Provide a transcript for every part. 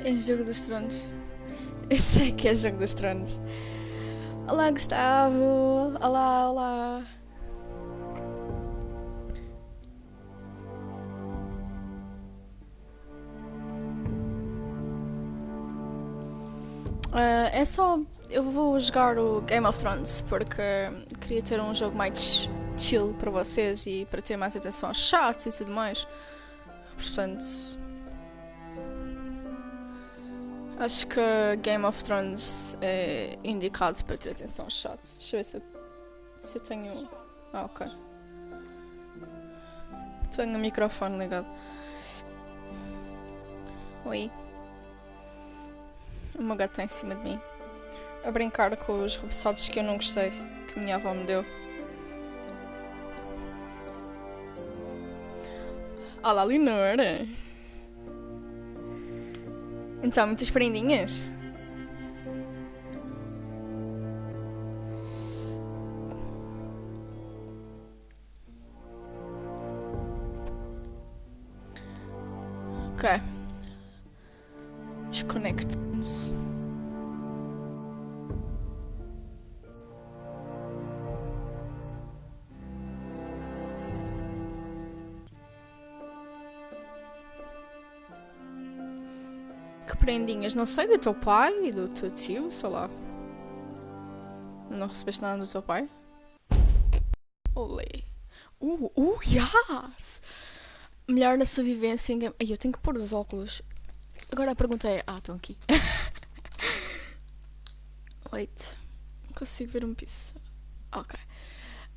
É Jogo dos Tronos. Eu sei que é Jogo dos Tronos. Olá, Gustavo. Olá, olá. É só... Eu vou jogar o Game of Thrones porque queria ter um jogo mais chill para vocês e para ter mais atenção aos chats e tudo mais. Portanto... Acho que Game of Thrones é indicado para ter atenção aos chats. Deixa eu ver se eu tenho... Ah, ok. Tenho o microfone ligado. Oi. O meu gato está em cima de mim. A brincar com os repousados que eu não gostei, que a minha avó me deu. Olá, Leonora! Então, muitas prendinhas? Ok. Desconecte-nos. Que prendinhas? Não sei, do teu pai e do teu tio, sei lá. Não recebeste nada do teu pai? Olê. Yes! Melhor na sobrevivência em game... Ai, eu tenho que pôr os óculos. Agora a pergunta é... Ah, estão aqui. Wait. Não consigo ver um piso. Ok.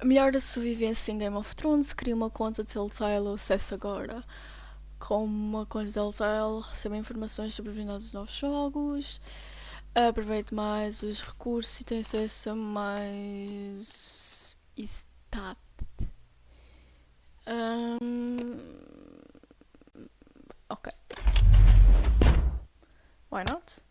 Melhor da sobrevivência em Game of Thrones. Cria uma conta Telltale, acesse agora. Com uma conta Telltale, recebe informações sobre determinados novos jogos. Aproveite mais os recursos e tem acesso a mais... Stat. Ok. Why not?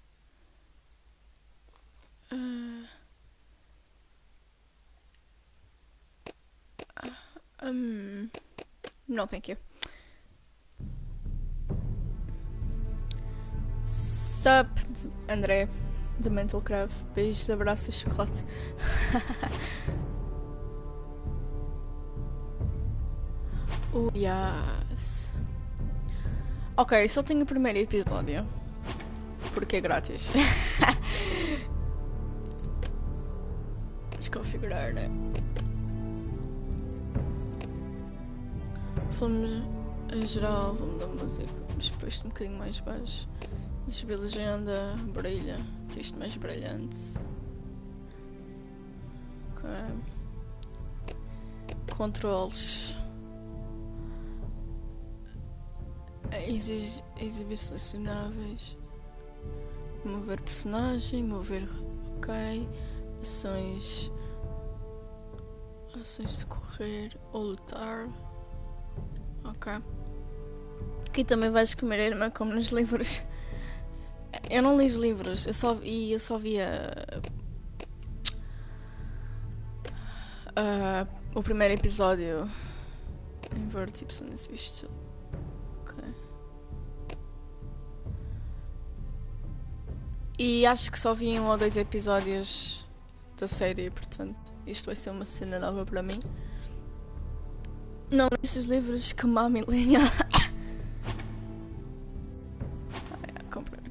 No, thank you. Sup, André, de Mental Crave. Beijos, abraços, chocolate. Oh, yes. Ok, só tenho o primeiro episódio. Porque é grátis. Desconfigurar, né? Filmes em geral, vamos dar música. Mas depois um bocadinho mais baixo. Subir a legenda, brilha. Texto mais brilhante. Ok. Controles. Exibir selecionáveis. Mover personagem, mover. Ok. Ações. Ações de correr ou lutar. Ok. Aqui também vais comer a irmã como nos livros. Eu não li os livros, eu só via o primeiro episódio em verde, tipo, nesse visto. Ok. E acho que só vi 1 ou 2 episódios da série, portanto, isto vai ser uma cena nova para mim. Não li esses livros que mami linha.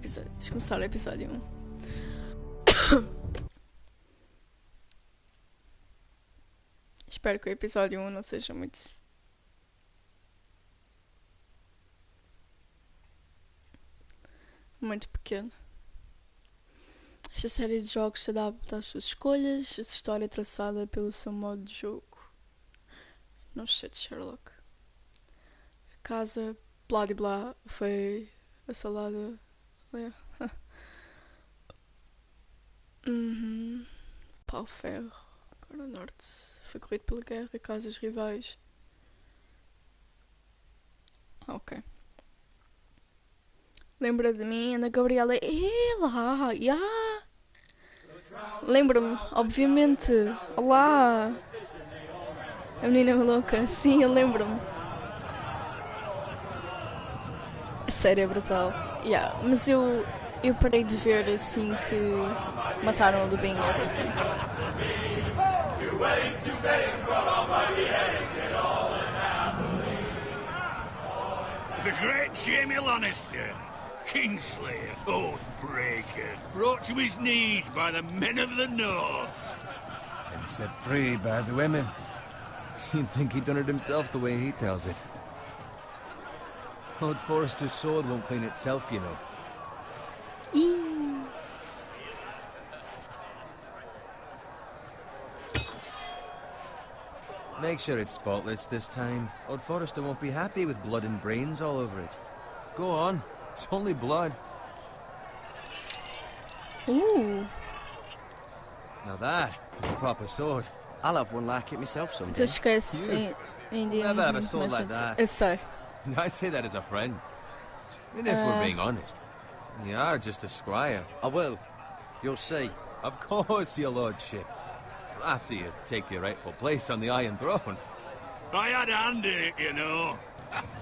Vamos começar o episódio 1. Espero que o episódio 1 não seja muito pequeno. Esta série de jogos se adapta às suas escolhas, a história é traçada pelo seu modo de jogo. Não sei de Sherlock. A casa, blá de blá, foi assalada. Pau-ferro, agora norte. Foi corrido pela guerra, casas rivais. Ok. Lembra de mim, Ana Gabriela? Lá, yeah. Lembro-me, obviamente. Olá. A menina louca. Sim, eu lembro-me. série é brutal. Yeah, mas eu parei de ver assim que mataram o do Bem-vindos, portanto. The great Jamie Lannister, Kingslayer, Oathbreaker, brought to his knees by the men of the North. And set free by the women. You'd think he'd done it himself the way he tells it. Lord Forrester's sword won't clean itself, you know. Make sure it's spotless this time. Lord Forrester won't be happy with blood and brains all over it. Go on. It's only blood. Ooh. Now that is a proper sword. I'll have one like it myself someday. Tu esquece em dia. Never have a sword like that. Eu sei. I say that as a friend. And if we're being honest, you are just a squire. I will. You'll see. Of course, your lordship. After you take your rightful place on the Iron Throne. I had a hand in it, you know.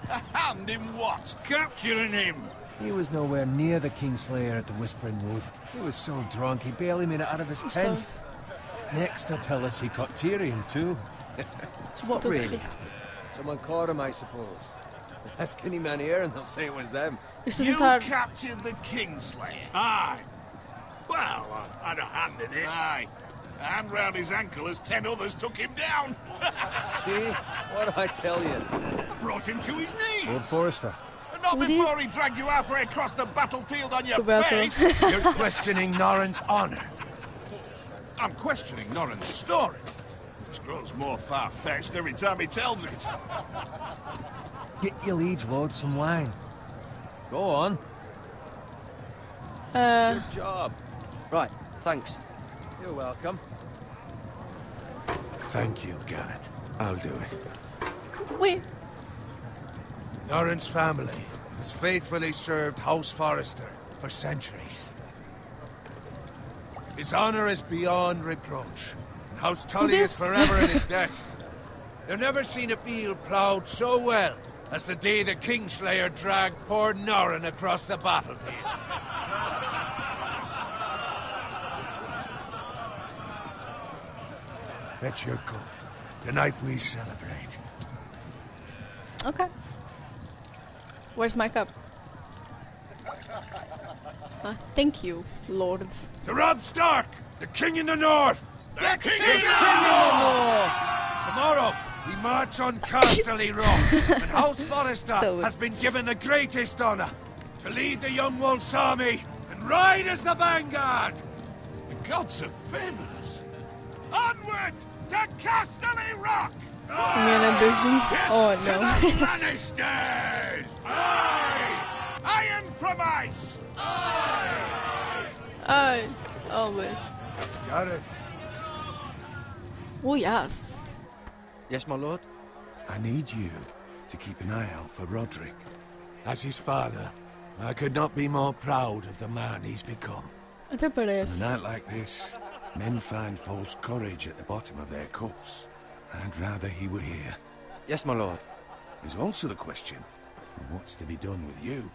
A hand in what? Capturing him. He was nowhere near the Kingslayer at the Whispering Wood. He was so drunk he barely made it out of his tent. Next they'll tell us he caught Tyrion too. So what really? Someone caught him, I suppose. Ask any man here and they'll say it was them. You captured the Kingslayer? Aye. Well, I had a hand in it. Aye. A hand round his ankle as 10 others took him down. See? What did I tell you? Brought him to his knees. Lord Forrester. And not What before is- he dragged you halfway across the battlefield on your Roberto. face. You're questioning Norrin's honor. I'm questioning Norrin's story. It grows more far-fetched every time he tells it. Get your liege lord some wine. Go on. It's your job. Right, thanks. You're welcome. Thank you, Garrett. I'll do it. Wait. Norrin's family has faithfully served House Forrester for centuries. His honor is beyond reproach, and House Tully is forever in his debt. They've never seen a field ploughed so well as the day the Kingslayer dragged poor Norrin across the battlefield. Fetch your cup. Tonight we celebrate. Okay. Where's my cup? Thank you, lords. To Robb Stark, the King in the North! The King in the North! Tomorrow, we march on Casterly Rock, and House Forrester So- has been given the greatest honor to lead the Young Wolf's army and ride as the vanguard! The gods have favored us. Onward to Casterly Rock! Miana, bem-vindos. Oh, To the não. Lannisters. Aye! Iron from ice! Ai, always. Got it. Oh, yes. Yes, my lord? I need you to keep an eye out for Roderick. As his father, I could not be more proud of the man he's become. Até On a parece. night like this, men find false courage at the bottom of their cups. I'd rather he were here. Yes, my lord. There's also the question of what's to be done with you.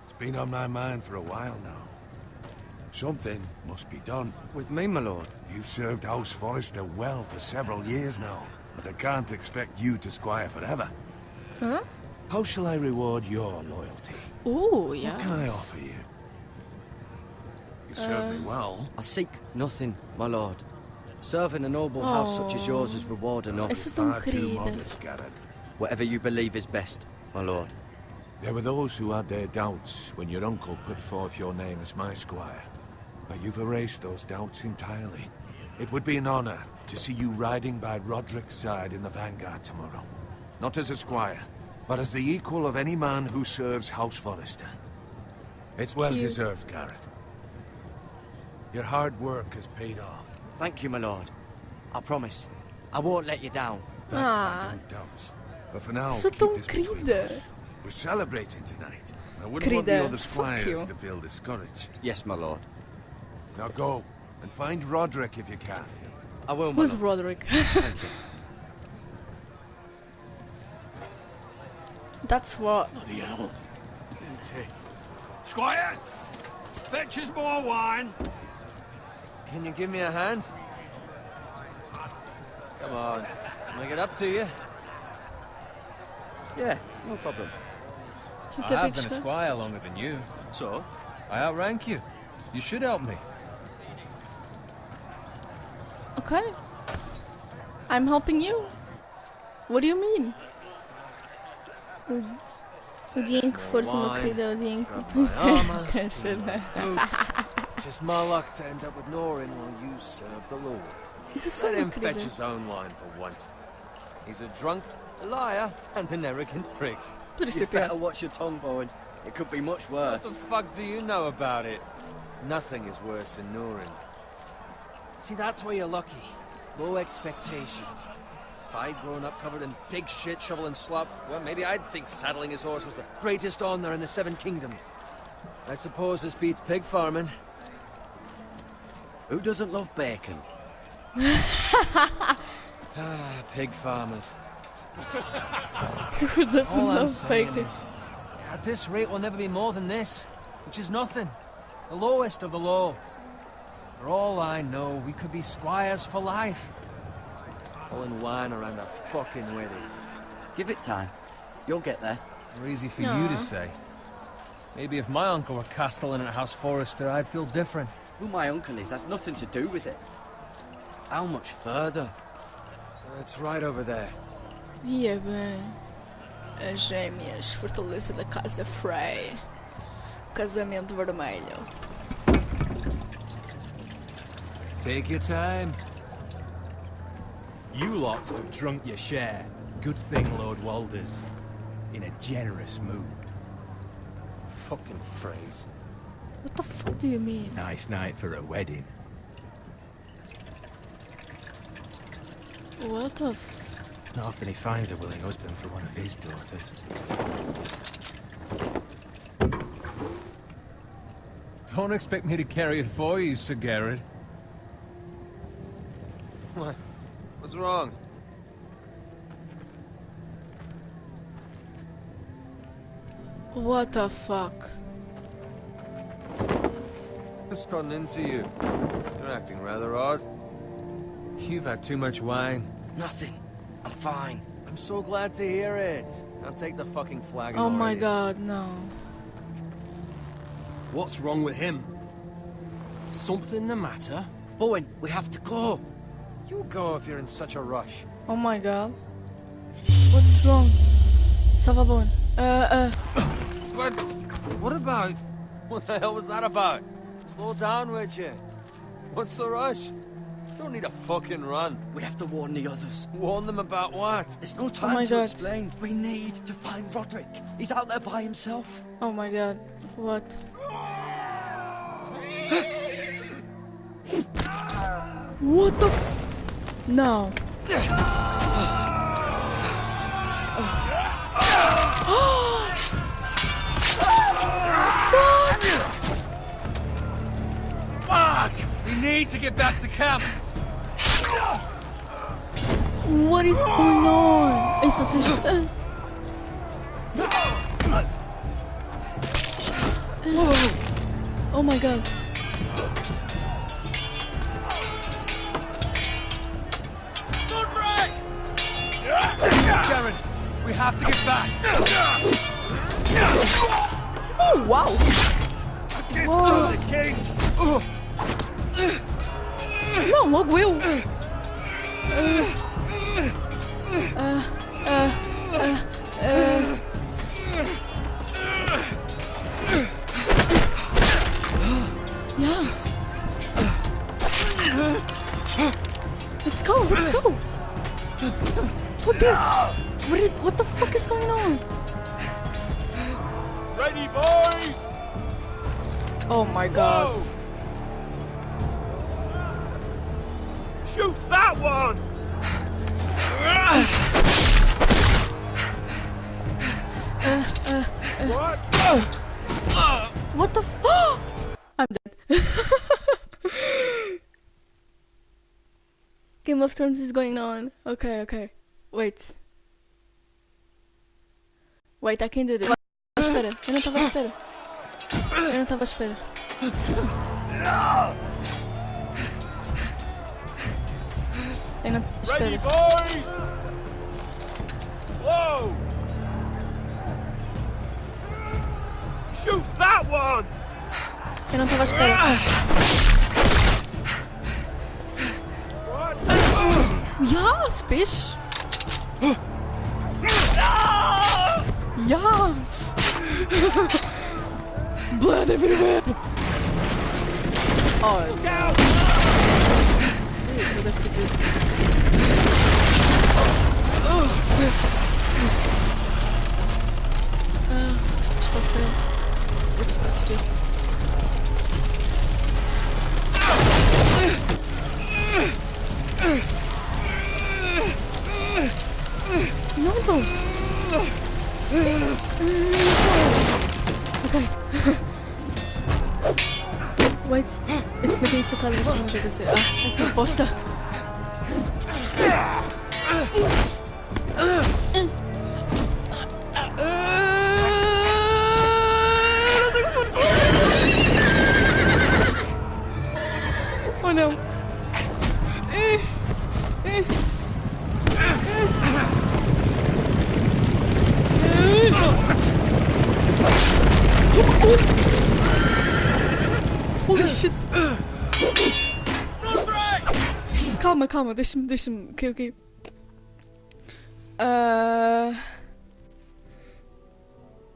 It's been on my mind for a while now. Something must be done. With me, my lord. You've served House Forrester well for several years now, but I can't expect you to squire forever. Huh? How shall I reward your loyalty? Oh, What can I yeah. offer you? You served me well. I seek nothing, my lord. Serving a noble house such as yours is reward enough. Isso é tão Far too querida. modest, Garrett. Whatever you believe is best, my lord. There were those who had their doubts when your uncle put forth your name as my squire. But you've erased those doubts entirely. It would be an honor to see you riding by Roderick's side in the vanguard tomorrow. Not as a squire, but as the equal of any man who serves House Forrester. It's well Cute. deserved, Garrett. Your hard work has paid off. Thank you, my lord. I promise. I won't let you down. That Ah. I don't doubt. But for now, Sou keep tão this between querida. us. We're celebrating tonight. I wouldn't want the Querida, other fuck you. squires to feel discouraged. Yes, my lord. Now go, and find Roderick if you can. I will, my Who's lord. Roderick? Thank you. That's what. Bloody hell. Squire, fetch us more wine. Can you give me a hand? Come on, make it up to you. Yeah, no problem. I have been a squire longer than you. So? I outrank you. You should help me. Okay. I'm helping you. What do you mean? O dia em que fores uma querida, o dia em que... Just my luck to end up with Norin while you serve the Lord. Isso é só Let uma him fetch querida. his own line for once. He's a drunk, a liar, and an arrogant prick. Poderia ser You better pior. watch your tongue, Bowen. It could be much worse. What the fuck do you know about it? Nothing is worse than Norin. See, that's where you're lucky. Low expectations. If I'd grown up covered in pig shit, shovel and slop, well, maybe I'd think saddling his horse was the greatest honour in the Seven Kingdoms. I suppose this beats pig farming. Who doesn't love bacon? Pig farmers. Who doesn't All I'm love saying bacon? is, at this rate we'll never be more than this, which is nothing. The lowest of the low. For all I know, we could be squires for life. Pulling wine around a fucking wedding. Give it time. You'll get there. Or easy for you Aw. to say. Maybe if my uncle were castellan at House Forrester, I'd feel different. Who my uncle is has nothing to do with it. How much further? It's right over there. Ia bem. As gêmeas, fortaleza da casa Frey. Casamento vermelho. Take your time. You lot have drunk your share. Good thing Lord Walder's in a generous mood. Fucking phrase. What the fuck do you mean? Nice night for a wedding. What the Not often he finds a willing husband for one of his daughters. Don't expect me to carry it for you, Sir Garrett. What? What's wrong? What the fuck? What's gotten into you? You're acting rather odd. You've had too much wine. Nothing. I'm fine. I'm so glad to hear it. I'll take the fucking flag. Oh my god, no. What's wrong with him? Something the matter? Bowen, we have to go. You go if you're in such a rush. Oh my god. What's wrong? Ça va bon? But what about? What the hell was that about? Slow down, would you? What's the rush? You don't need a fucking run. We have to warn the others. Warn them about what? There's no my time to God. explain. We need to find Roderick. He's out there by himself. Oh my god. What? What the No. Fuck! We need to get back to camp. What is going on? Isso vocês... Oh my god. Karen, we have to get back. Oh, wow. Whoa. The king. Não, logo eu. Yes. Let's go, let's go. What this? What the fuck is going on? Ready, boys. Oh my god. Shoot that one. What? What the f- I'm dead. Game of Thrones is going on. Okay, okay. Wait. Wait, I can do this. espera. Eu não estava à espera. Eu não estava à espera. Eu não estava à Ready, espera. boys! Whoa! Shoot that one! Eu não estava à espera. Yes, bitch! Yes! Blood everywhere! Oh, Look out! eu deve ter visto. Desculpa. Isso pode ser. Não, não. Ok. Wait. Esse me tem socado, deixa-me acontecer. Ah, essa é uma bosta. Oh não. Holy shit. Calma, deixa-me. Ok.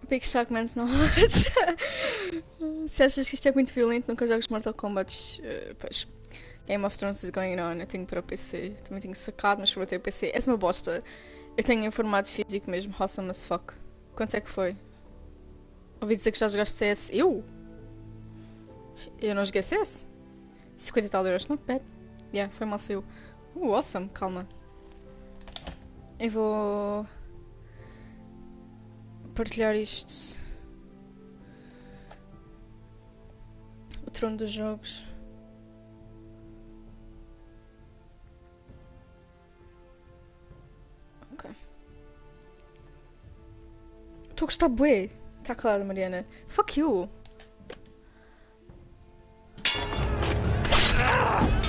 Big Shock Man's not hot. Se achas que isto é muito violento, nunca jogas Mortal Kombat, pois. Game of Thrones is going on, eu tenho para o PC. Também tenho sacado, mas para ter o PC. És uma bosta. Eu tenho em formato físico mesmo, awesome as fuck. Quanto é que foi? Ouvi dizer que já jogaste CS? Eu não joguei CS? 50 e tal euros, not bad. Yeah, foi mal seu. Awesome, calma. Eu vou partilhar isto. O trono dos jogos. Ok. Estou a gostar bué. Tá claro, Mariana. Fuck you.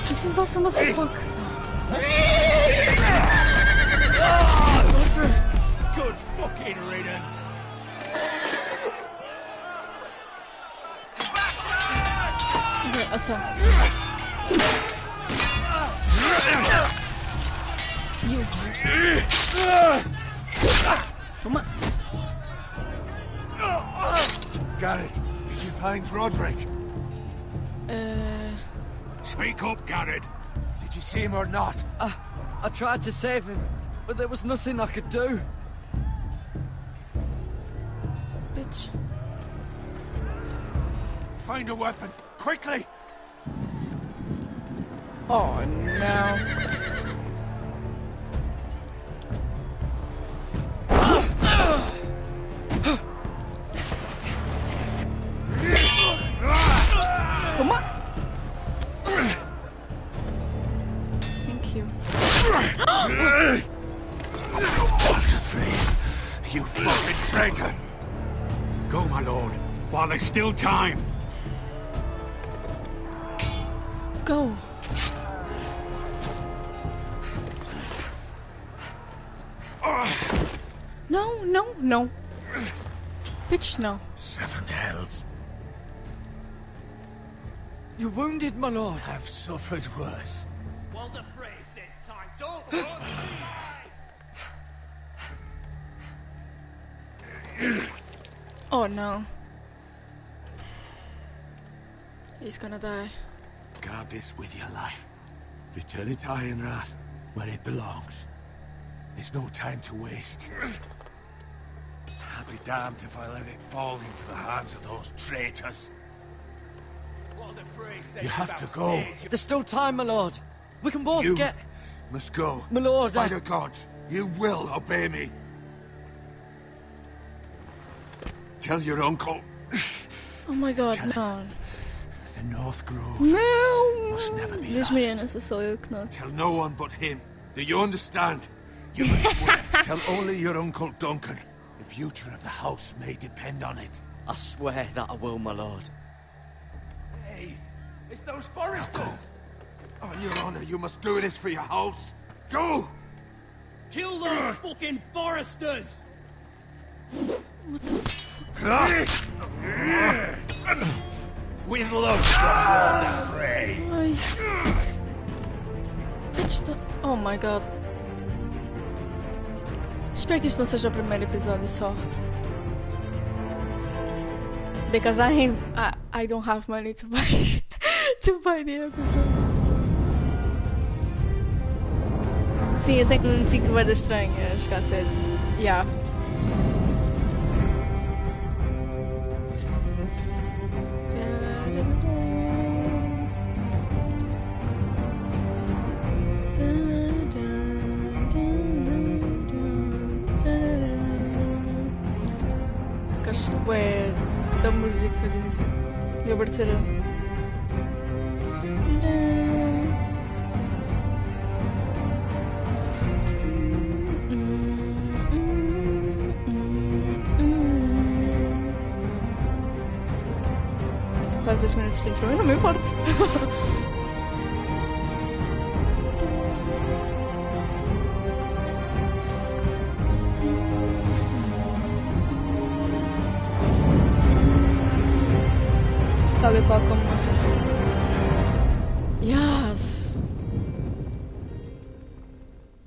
This is awesome as fuck. Good fucking riddance. Okay, awesome. You. Come on. Garrett, did you find Roderick? Speak up, Garrett. Did you see him or not? I tried to save him, but there was nothing I could do. Bitch. Find a weapon, quickly! Oh no. Come on. Thank you. You fucking traitor! Go, my lord, while there's still time. Go. No. Bitch, no. Seven hells. You're wounded, my lord. I've suffered worse. While the phrase says time, don't Oh no. He's gonna die. Guard this with your life. Return it to Ironrath, where it belongs. There's no time to waste. I'll be damned if I let it fall into the hands of those traitors. You have to go. There's still time, my lord. We can both You get... must go. My lord, By the gods, you will obey me. Tell your uncle. Oh my god, no. The North Grove No! must never be Diz lost. Miana, sou eu que não. Tell no one but him. Do you understand? You must wait. Tell only your Uncle Duncan. The future of the house may depend on it. I swear that I will, my lord. Hey, it's those foresters! On your honor, you must do this for your house. Go! Kill those fucking foresters! Whittle out from the fray! Ai. Oh my god. Espero que isto não seja o primeiro episódio só. Because I don't have money to buy the episode. Sim, eu tenho um tico bem estranho a jogar cedo. Yeah. Gosto bem da música de início, de abertura. Quase 10 minutos de intro, eu não me importo. Tal e qual como o resto. Yes!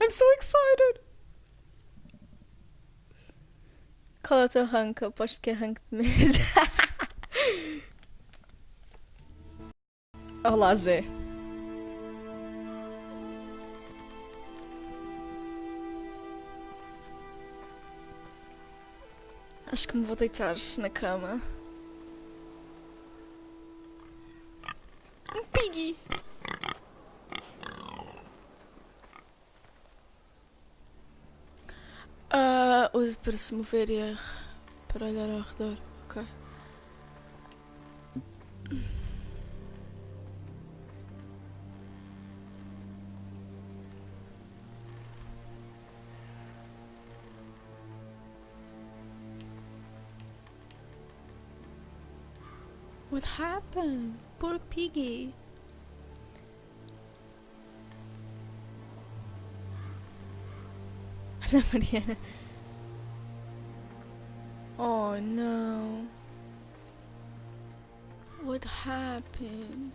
I'm so excited! Qual é o teu rank? Eu aposto que é rank de merda. Olá, Zé. Acho que me vou deitar na cama. Um piggy! Use para se mover e R para olhar ao redor. Ok. What happened? Poor piggy. Ana Mariana. Oh no. What happened?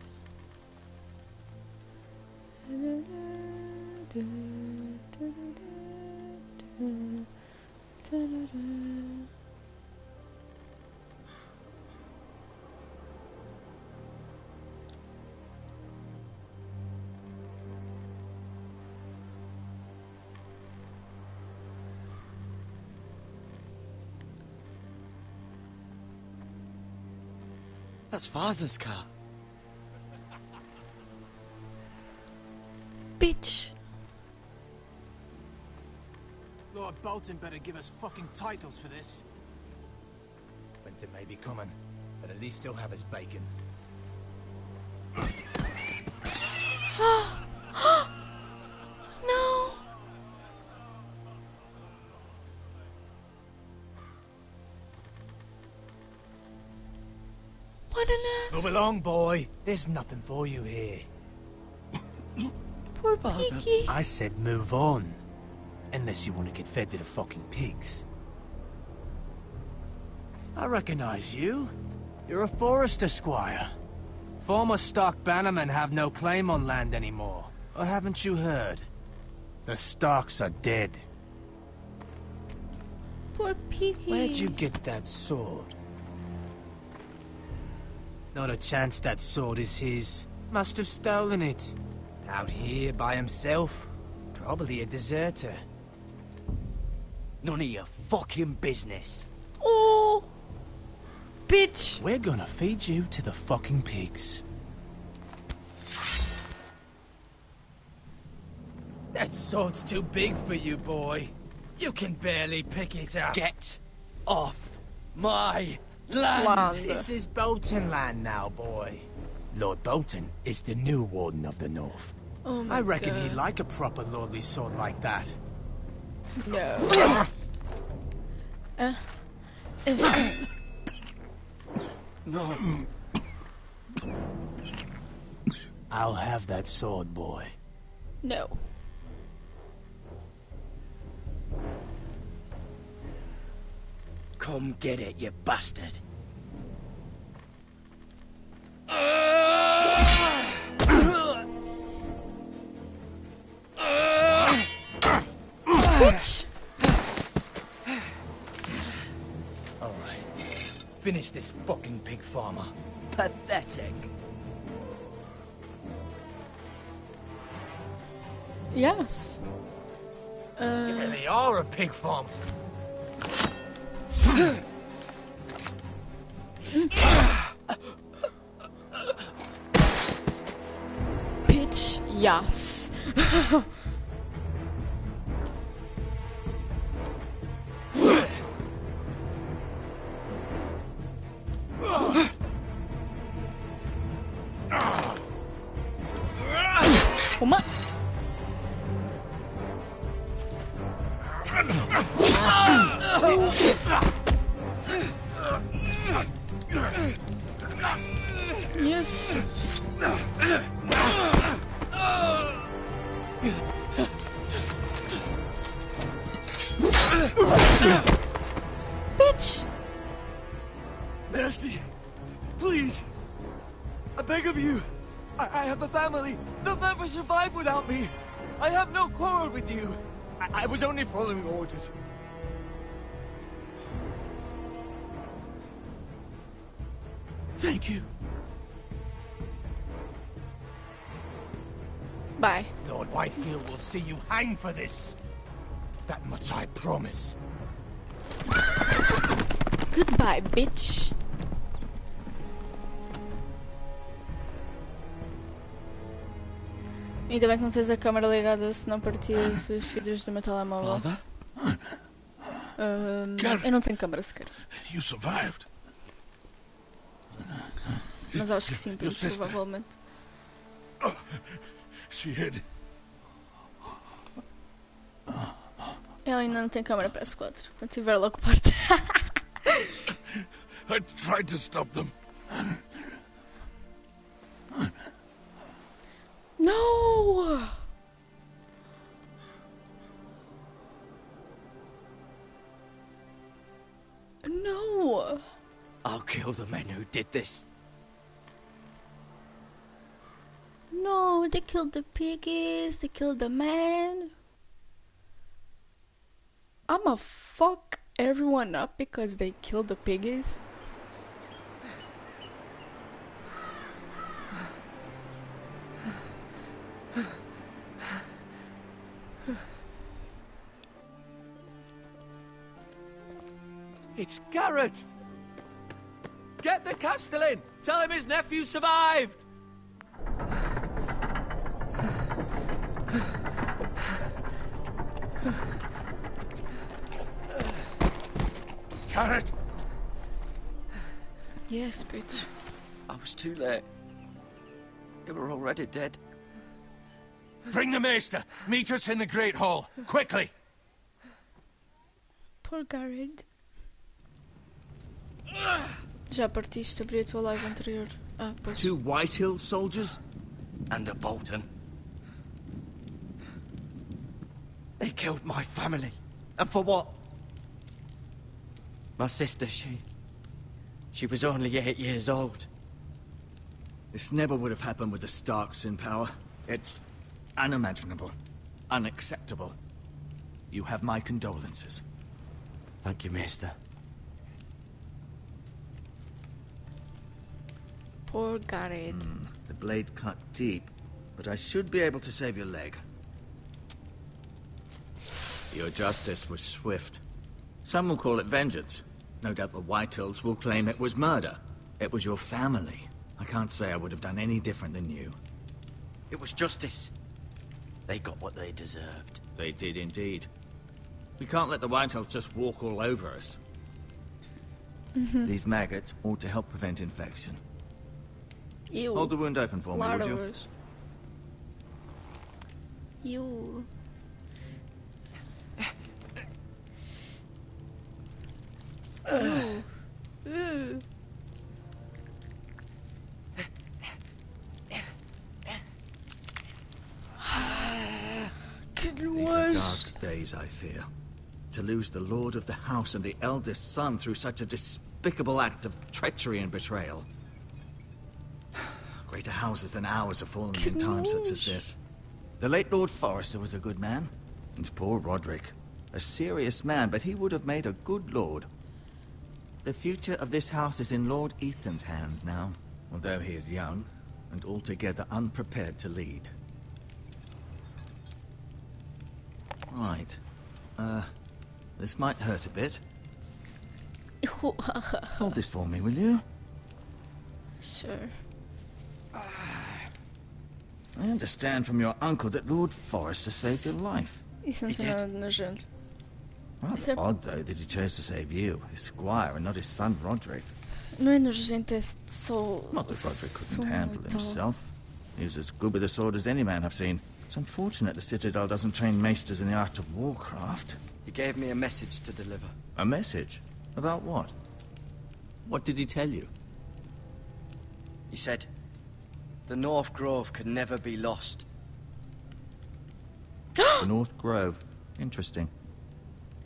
That's Father's car. Bitch. Lord Bolton better give us fucking titles for this. Winter may be coming, but at least he'll have his bacon. No. What an ass. Move along, boy. There's nothing for you here. Poor piggy. I said move on. Unless you want to get fed to the fucking pigs. I recognize you. You're a forester squire. Former Stark bannermen have no claim on land anymore. Or haven't you heard? The Starks are dead. Poor piggy. Where'd you get that sword? Not a chance that sword is his. Must have stolen it. Out here by himself. Probably a deserter. None of your fucking business. Oh. Bitch. We're gonna feed you to the fucking pigs. That sword's too big for you, boy. You can barely pick it up. Get off my land. This is Bolton land now, boy. Lord Bolton is the new Warden of the North. Oh my I reckon God. he'd like a proper lordly sword like that. No. No. I'll have that sword, boy. No. Come get it, you bastard. Bitch! Alright. Finish this fucking pig farmer. Pathetic. Yes. You really are a pig farm. Bitch, yes. Come on. Yes. Bitch. Mercy. Please. I beg of you. I have a family. They'll never survive without me. I have no quarrel with you. I was only following orders. Thank you. Bye. Lord Whitehill will see you hang for this. That much I promise. Goodbye, bitch. Ainda bem que não tens a câmera ligada, senão partias os vídeos do meu telemóvel. Eu não tenho câmera sequer. You survived. Mas acho que sim, Your sister. provavelmente. Oh, she hid. Ela ainda não tem câmera PS4. Quando tiver logo parte. I tried to stop them. No! No! I'll kill the men who did this. No, they killed the piggies, they killed the man. I'ma fuck everyone up because they killed the piggies. It's Garrett! Get the Castellan! Tell him his nephew survived! Garrett! Yes, bitch. I was too late. They were already dead. Bring the maester. Meet us in the Great Hall. Quickly! Poor Garrett. Já partiste, abri a tua live anterior. Ah, pois. 2 Whitehill soldiers? And a Bolton. They killed my family. And for what? My sister, she was only 8 years old. This never would have happened with the Starks in power. It's unimaginable. Unacceptable. You have my condolences. Thank you, Maester. Poor Garrett. The blade cut deep, but I should be able to save your leg. Your justice was swift. Some will call it vengeance. No doubt the Whitehills will claim it was murder. It was your family. I can't say I would have done any different than you. It was justice. They got what they deserved. They did indeed. We can't let the Whitehills just walk all over us. These maggots ought to help prevent infection. Ew. Hold the wound open for me, would you? Larvas. Ew. These are dark days, I fear. To lose the lord of the house and the eldest son through such a despicable act of treachery and betrayal. Greater houses than ours have fallen in times such as this. The late Lord Forrester was a good man. And poor Roderick. A serious man, but he would have made a good lord. The future of this house is in Lord Ethan's hands now, although he is young and altogether unprepared to lead. Right. This might hurt a bit. Hold this for me, will you? Sure. I understand from your uncle that Lord Forrester saved your life. Isso não tem nada de nojento. Rather odd, though, that he chose to save you, his squire, and not his son Roderick. Não é nojento, é só... Not that Roderick couldn't handle himself. He was as good with a sword as any man I've seen. It's unfortunate the Citadel doesn't train maesters in the art of warcraft. He gave me a message to deliver. A message? About what? What did he tell you? He said, the North Grove could never be lost. The North Grove. Interesting.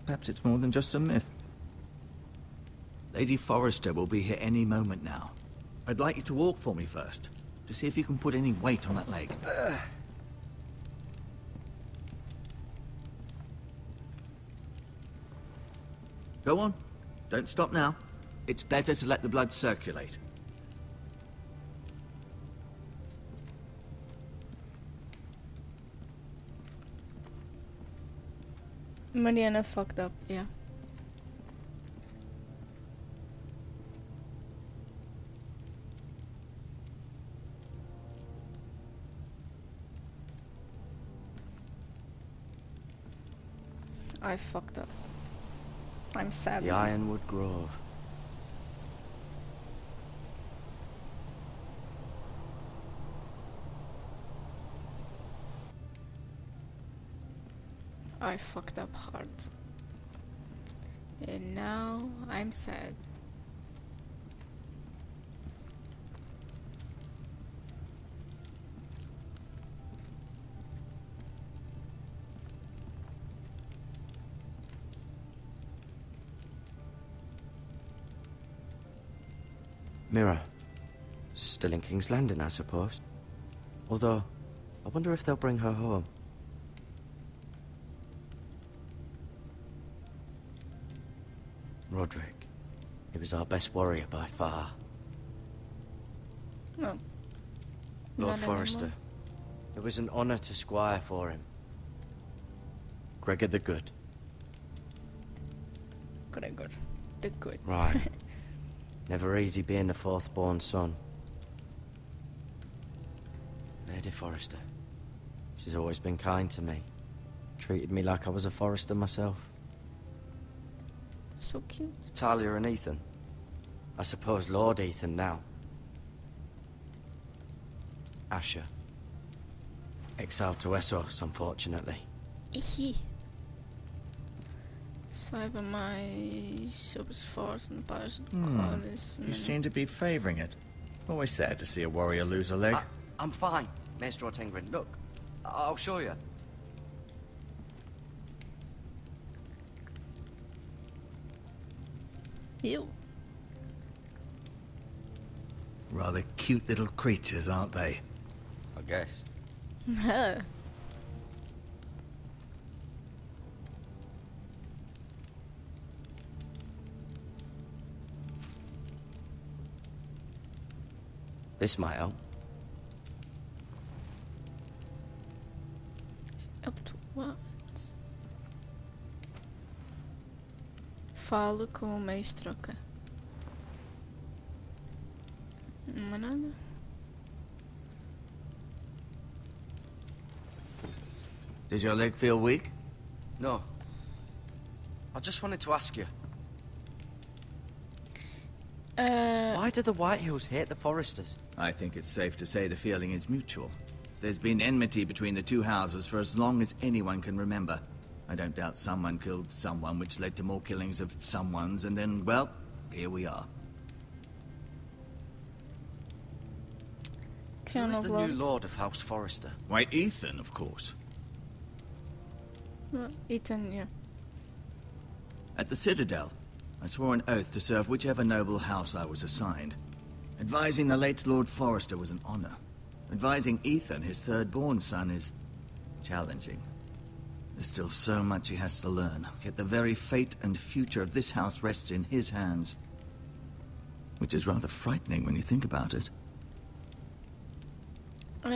Perhaps it's more than just a myth. Lady Forrester will be here any moment now. I'd like you to walk for me first, to see if you can put any weight on that leg. Go on. Don't stop now. It's better to let the blood circulate. Mariana fucked up, yeah. I fucked up. I'm sad. The Ironwood Grove. I fucked up hard. And now I'm sad. Mira. Still in King's Landing, I suppose. Although, I wonder if they'll bring her home. Roderick. He was our best warrior by far. No. Lord Not Forrester. anymore. It was an honour to squire for him. Gregor the Good. Gregor the Good. Right. Never easy being the fourth-born son. Lady Forrester. She's always been kind to me. Treated me like I was a Forrester myself. So cute. Talia and Ethan. I suppose Lord Ethan now. Asher. Exiled to Essos, unfortunately. Saiba mais sobre os fortes no país do You seem to be favouring it. Always sad to see a warrior lose a leg. I'm fine, Maestro Tengrin. Look, I'll show you. Ew. Rather cute little creatures, aren't they? I guess. This might help. Up to what? Falo com o mestroca. Não é nada. Did your leg feel weak? No. I just wanted to ask you. Why do the Whitehills hate the Forresters? I think it's safe to say the feeling is mutual. There's been enmity between the two houses for as long as anyone can remember. I don't doubt someone killed someone, which led to more killings of someones, and then, well, here we are. Who is the new lord of House Forrester? Why, Ethan, of course. Ethan, yeah. At the Citadel, I swore an oath to serve whichever noble house I was assigned. Advising the late Lord Forrester was an honor. Advising Ethan, his third-born son, is challenging. There's still so much he has to learn, yet the very fate and future of this house rests in his hands. Which is rather frightening when you think about it. The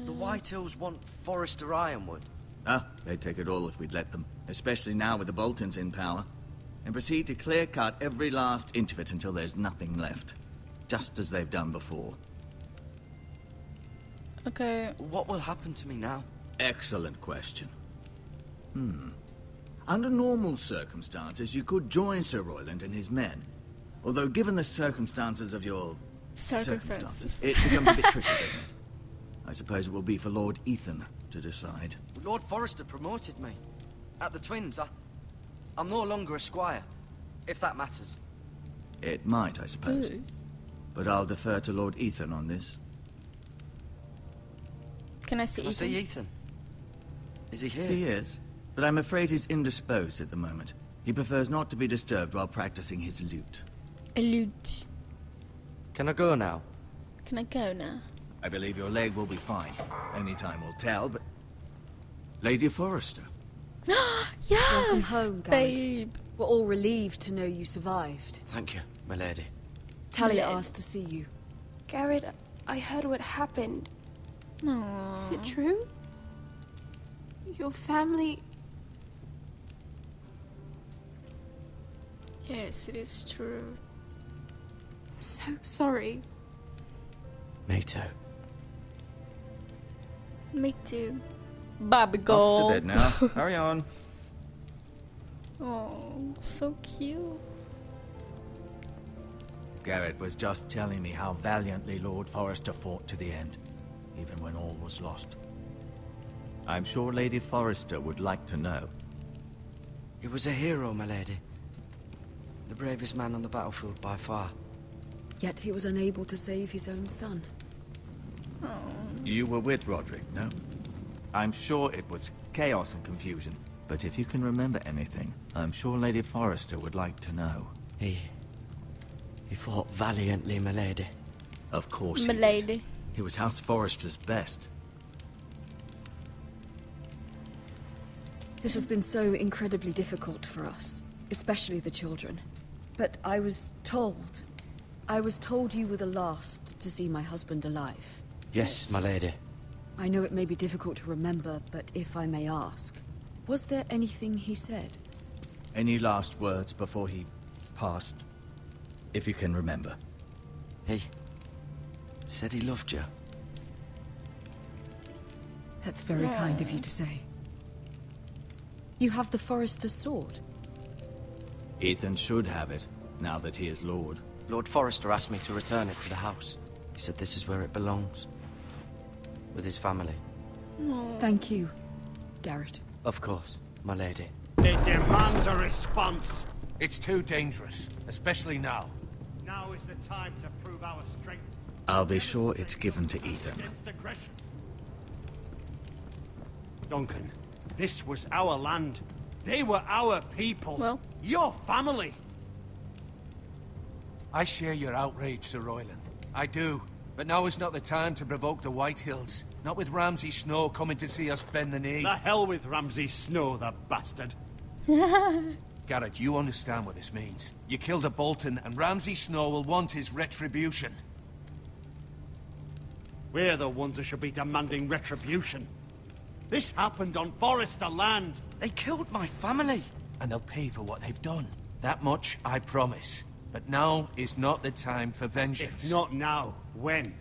Whitehills want Forrester Ironwood. Ah, they'd take it all if we'd let them, especially now with the Boltons in power, and proceed to clear-cut every last inch of it until there's nothing left, just as they've done before. Okay. What will happen to me now? Excellent question. Under normal circumstances, you could join Sir Royland and his men. Although given the circumstances of your circumstances, it becomes a bit tricky, doesn't it? I suppose it will be for Lord Ethan to decide. Lord Forrester promoted me. At the Twins, I'm no longer a squire, if that matters. It might, I suppose. Ooh. But I'll defer to Lord Ethan on this. Can I see Can I Ethan? see Ethan? Is he here? He is, but I'm afraid he's indisposed at the moment. He prefers not to be disturbed while practicing his lute. A lute. Can I go now? Can I go now? I believe your leg will be fine. Only time will tell, but... Lady Forrester. Yes! Welcome home, Garrett. babe. We're all relieved to know you survived. Thank you, my lady. Talia Milady. asked to see you. Garrett, I heard what happened. Aww. Is it true? Your family... Yes, it is true. I'm so sorry. Me too. Me too. Bobby girl. Off to bed now. Hurry on. Oh, so cute. Garrett was just telling me how valiantly Lord Forrester fought to the end, even when all was lost. I'm sure Lady Forrester would like to know. He was a hero, my lady. The bravest man on the battlefield by far. Yet he was unable to save his own son. You were with Roderick, no? I'm sure it was chaos and confusion, but if you can remember anything, I'm sure Lady Forrester would like to know. He fought valiantly, my lady. Of course he My did. lady. He was House Forrester's best. This has been so incredibly difficult for us, especially the children. But I was told you were the last to see my husband alive. Yes, my lady. I know it may be difficult to remember, but if I may ask, was there anything he said? Any last words before he passed? If you can remember. He said he loved you. That's very kind of you to say. You have the Forrester's sword. Ethan should have it, now that he is Lord. Lord Forrester asked me to return it to the house. He said this is where it belongs. With his family. Thank you, Garrett. Of course, my lady. It demands a response. It's too dangerous, especially now. Now is the time to prove our strength. I'll be sure it's given to Ethan. Against aggression. Duncan, this was our land. They were our people. Well. Your family. I share your outrage, Sir Royland. I do. But now is not the time to provoke the Whitehills. Not with Ramsay Snow coming to see us bend the knee. The hell with Ramsay Snow, the bastard. Garrett, you understand what this means. You killed a Bolton, and Ramsay Snow will want his retribution. We're the ones that should be demanding retribution. This happened on Forrester land. They killed my family. And they'll pay for what they've done. That much, I promise. But now is not the time for vengeance. If not now, when?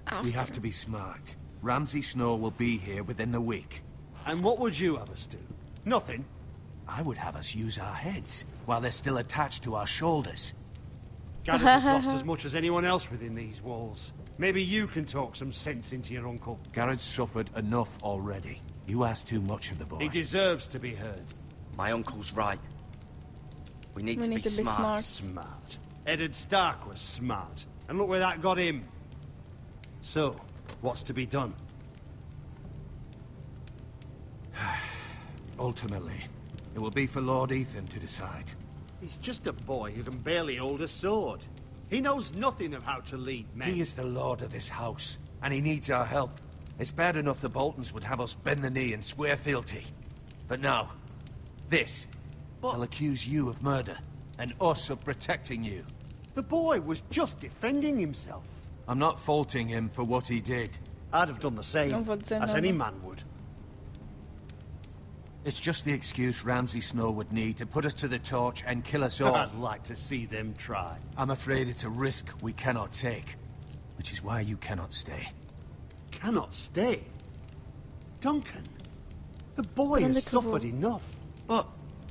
After. We have to be smart. Ramsay Snow will be here within the week. And what would you have us do? Nothing. I would have us use our heads, while they're still attached to our shoulders. Garrett has lost as much as anyone else within these walls. Maybe you can talk some sense into your uncle. Garrett's suffered enough already. You ask too much of the boy. He deserves to be heard. My uncle's right. We need We to need be to be smart. smart. Smart. Eddard Stark was smart. And look where that got him. So, what's to be done? Ultimately, it will be for Lord Ethan to decide. He's just a boy who can barely hold a sword. He knows nothing of how to lead men. He is the lord of this house, and he needs our help. It's bad enough the Boltons would have us bend the knee and swear fealty. But now, this. They'll accuse you of murder, and us of protecting you. The boy was just defending himself. I'm not faulting him for what he did. I'd have done the same, Não vou dizer as nada. any man would. It's just the excuse Ramsay Snow would need to put us to the torch and kill us all. I'd like to see them try. I'm afraid it's a risk we cannot take, which is why you cannot stay. Cannot stay? Duncan, the boy Onde has é que eu suffered vou? enough. But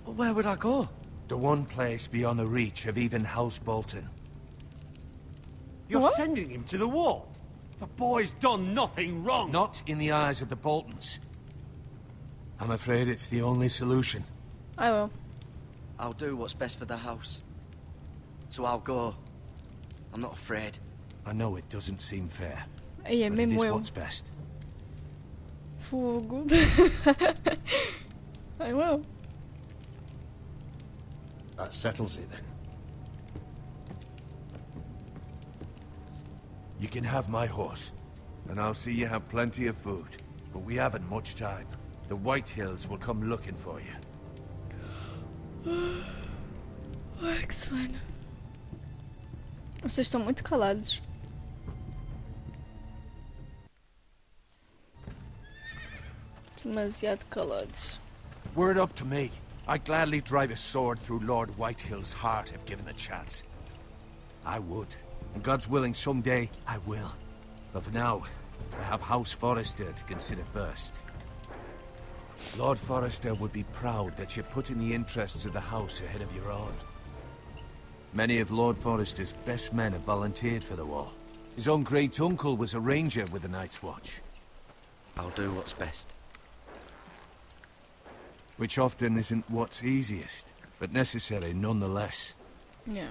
where would I go? The one place beyond the reach of even House Bolton. You're What? sending him to the wall. The boy's done nothing wrong. Not in the eyes of the Boltons. I'm afraid it's the only solution. I will. I'll do what's best for the house. So I'll go. I'm not afraid. I know it doesn't seem fair, Aí é but it mesmo is eu. what's best. Fogo. I will. That settles it then. You can have my horse, and I'll see you have plenty of food. But we haven't much time. The White Hills will come looking for you. Excellent. Vocês estão muito calados. Demasiado calados. Were it up to me, I'd gladly drive a sword through Lord Whitehill's heart if given a chance. I would. And God's willing, someday I will. But for now, I have House Forrester to consider first. Lord Forrester would be proud that you're putting the interests of the house ahead of your own. Many of Lord Forrester's best men have volunteered for the war. His own great-uncle was a ranger with the Night's Watch. I'll do what's best. Which often isn't what's easiest, but necessary nonetheless. Yeah.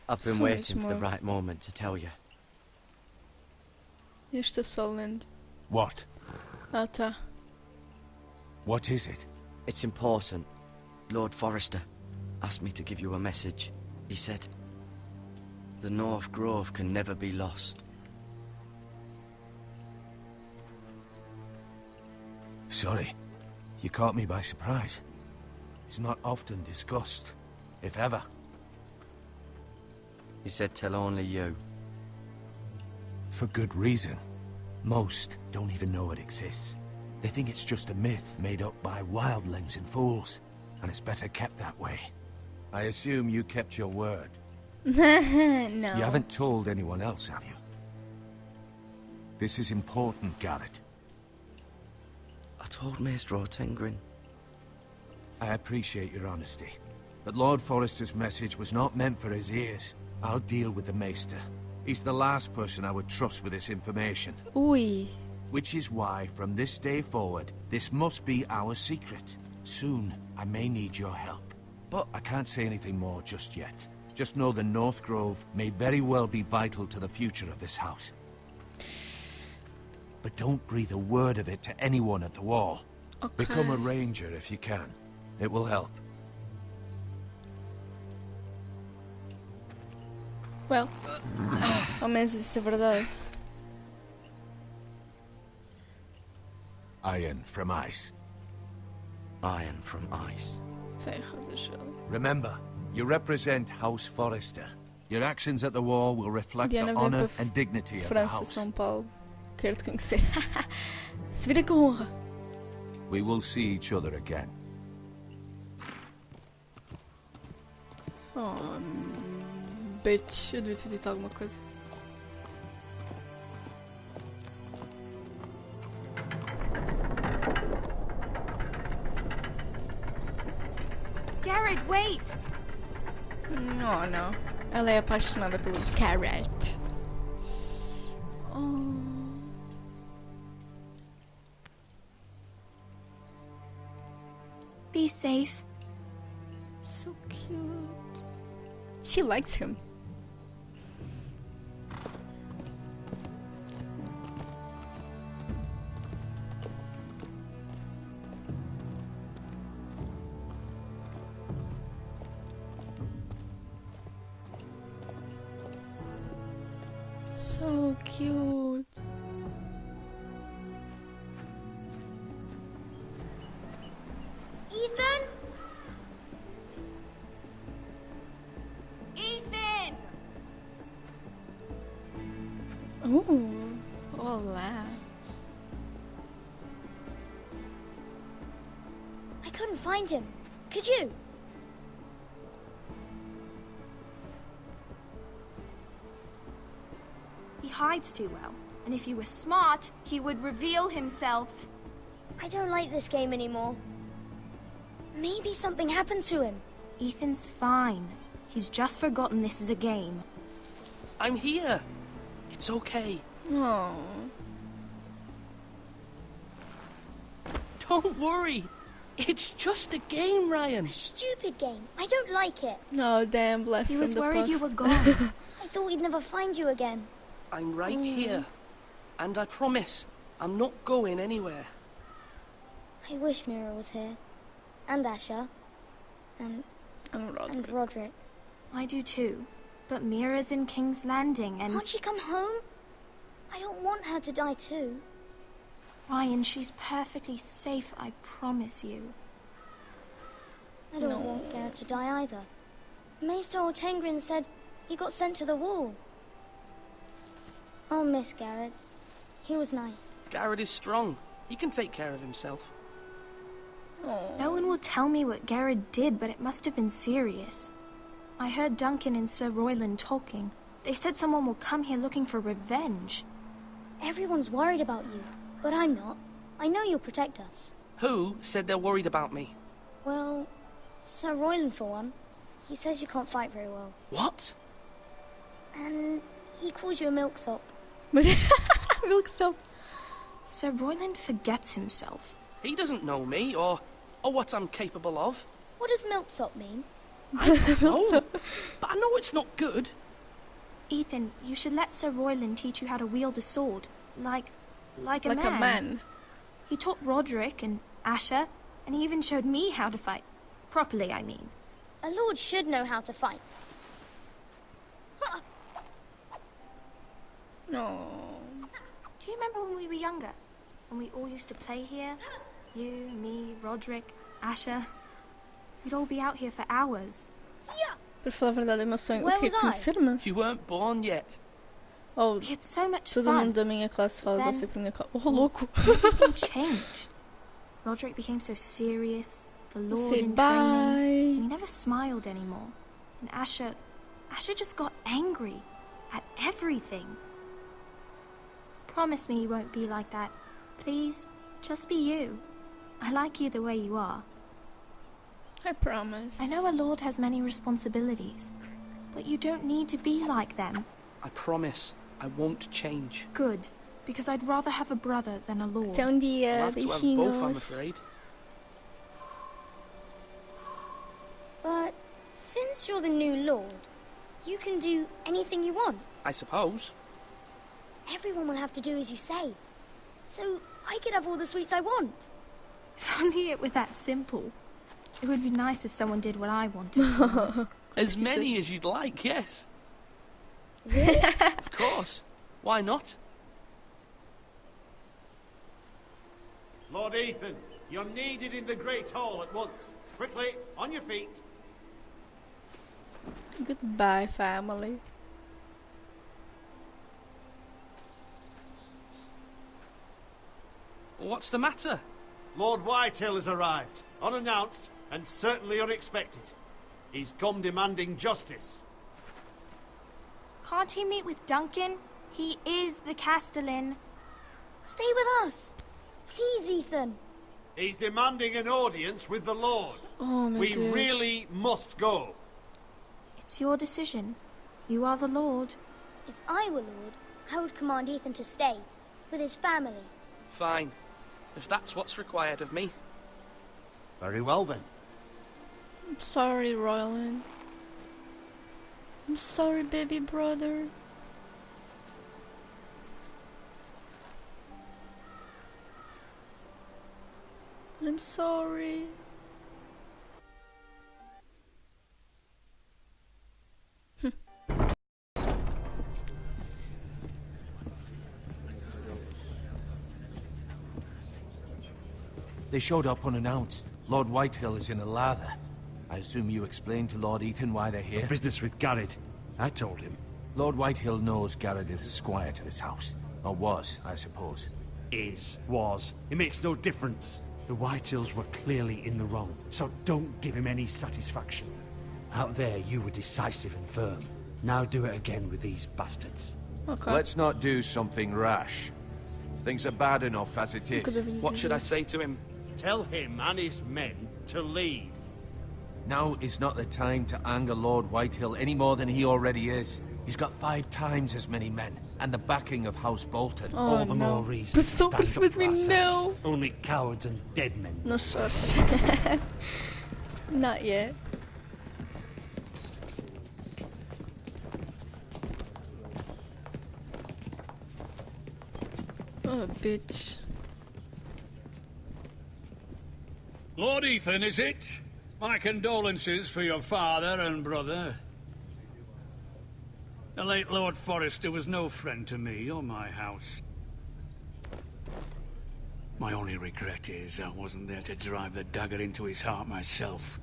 I've been So waiting for the much more. right moment to tell you. Este é só lindo. What? Ah, tá. What is it? It's important. Lord Forrester asked me to give you a message. He said, the North Grove can never be lost. Sorry. You caught me by surprise. It's not often discussed, if ever. He said tell only you. For good reason. Most don't even know it exists. They think it's just a myth made up by wildlings and fools, and it's better kept that way. I assume you kept your word. No. You haven't told anyone else, have you? This is important, Garrett. I told Maester O'Tengrin. I appreciate your honesty, but Lord Forrester's message was not meant for his ears. I'll deal with the Maester. He's the last person I would trust with this information. Ui. Which is why, from this day forward, this must be our secret. Soon, I may need your help. But I can't say anything more just yet. Just know the North Grove may very well be vital to the future of this house. But don't breathe a word of it to anyone at the wall. Okay. Become a ranger if you can. It will help. Well. Ao menos isso é verdade. Iron from ice. Iron from ice. Ferro de gelo. Remember, you represent House Forrester. Your actions at the wall will reflect Diana the vem honor para and dignity of the França, house. São Paulo. Quero te conhecer. Se vira com honra. We will see each other again. Oh, bitch. Eu devia ter dito alguma coisa. Garrett, wait! Oh, não. Ela é apaixonada pelo Garrett. Oh. Be safe. So cute. She likes him. So cute. Ethan? Ethan! Ooh. Hola. I couldn't find him. Could you? He hides too well. And if he were smart, he would reveal himself. I don't like this game anymore. Maybe something happened to him. Ethan's fine. He's just forgotten this is a game. I'm here. It's okay. Oh. Don't worry. It's just a game, Ryan. Stupid game. I don't like it. No, damn, bless He from was the worried past. you were gone. I thought we'd never find you again. I'm right here. And I promise, I'm not going anywhere. I wish Mira was here. And Asher. And Roderick. I do too. But Mira's in King's Landing and... Can't she come home? I don't want her to die too. Ryan, she's perfectly safe, I promise you. I don't want Garrett to die either. Maester Ortengrin said he got sent to the wall. I'll miss Garrett. He was nice. Garrett is strong. He can take care of himself. No one will tell me what Garrett did, but it must have been serious. I heard Duncan and Sir Royland talking. They said someone will come here looking for revenge. Everyone's worried about you, but I'm not. I know you'll protect us. Who said they're worried about me? Well, Sir Royland for one. He says you can't fight very well. What? And he calls you a milksop. Milksop. Sir Royland forgets himself. He doesn't know me, or what I'm capable of. What does milksop mean? I don't know, but I know it's not good. Ethan, you should let Sir Royland teach you how to wield a sword. Like a man. He taught Roderick and Asher, and he even showed me how to fight. Properly, I mean. A lord should know how to fight. No. Do you remember when we were younger? When we all used to play here? You, me, Roderick, Asher. We'd all be out here for hours. Para falar a verdade, é meu sonho. Where O quê? was I? Conhecer-me? You weren't born yet. Oh, We had so much todo fun. mundo da minha classe fala Then- você por minha classe. Oh, louco. Everything changed. Roderick became so serious. The Lord Say in bye. training. And he never smiled anymore. And Asher just got angry at everything. Promise me you won't be like that. Please, just be you. I like you the way you are. I promise. I know a lord has many responsibilities, but you don't need to be like them. I promise, I won't change. Good, because I'd rather have a brother than a lord. Até dia, We'll have to have both, I'm beijinhos. afraid. But since you're the new lord, you can do anything you want. I suppose. Everyone will have to do as you say. So I could have all the sweets I want. If only it were that simple. It would be nice if someone did what I wanted for once. As many as you'd like, yes. Really? Of course. Why not? Lord Ethan, you're needed in the Great Hall at once. Quickly, on your feet. Goodbye, family. What's the matter? Lord Whitetail has arrived, unannounced and certainly unexpected. He's come demanding justice. Can't he meet with Duncan? He is the Castellan. Stay with us. Please, Ethan. He's demanding an audience with the Lord. Oh, meu We Deus. really must go. It's your decision. You are the Lord. If I were lord, I would command Ethan to stay with his family. Fine. If that's what's required of me. Very well then. I'm sorry, Roland. I'm sorry, baby brother. I'm sorry. They showed up unannounced. Lord Whitehill is in a lather. I assume you explained to Lord Ethan why they're here? Business with Garrett. I told him. Lord Whitehill knows Garrett is a squire to this house. Or was, I suppose. Was. It makes no difference. The Whitehills were clearly in the wrong, so don't give him any satisfaction. Out there, you were decisive and firm. Now do it again with these bastards. Okay. Let's not do something rash. Things are bad enough as it is. What should I say to him? Tell him and his men to leave. Now is not the time to anger Lord Whitehill any more than he already is. He's got 5 times as many men, and the backing of House Bolton. Oh, All the no. more reason to Stop stand this up with for me ourselves. now. Only cowards and dead men. No shush. Not yet. Oh, bitch. Lord Ethan, is it? My condolences for your father and brother. The late Lord Forrester was no friend to me or my house. My only regret is I wasn't there to drive the dagger into his heart myself.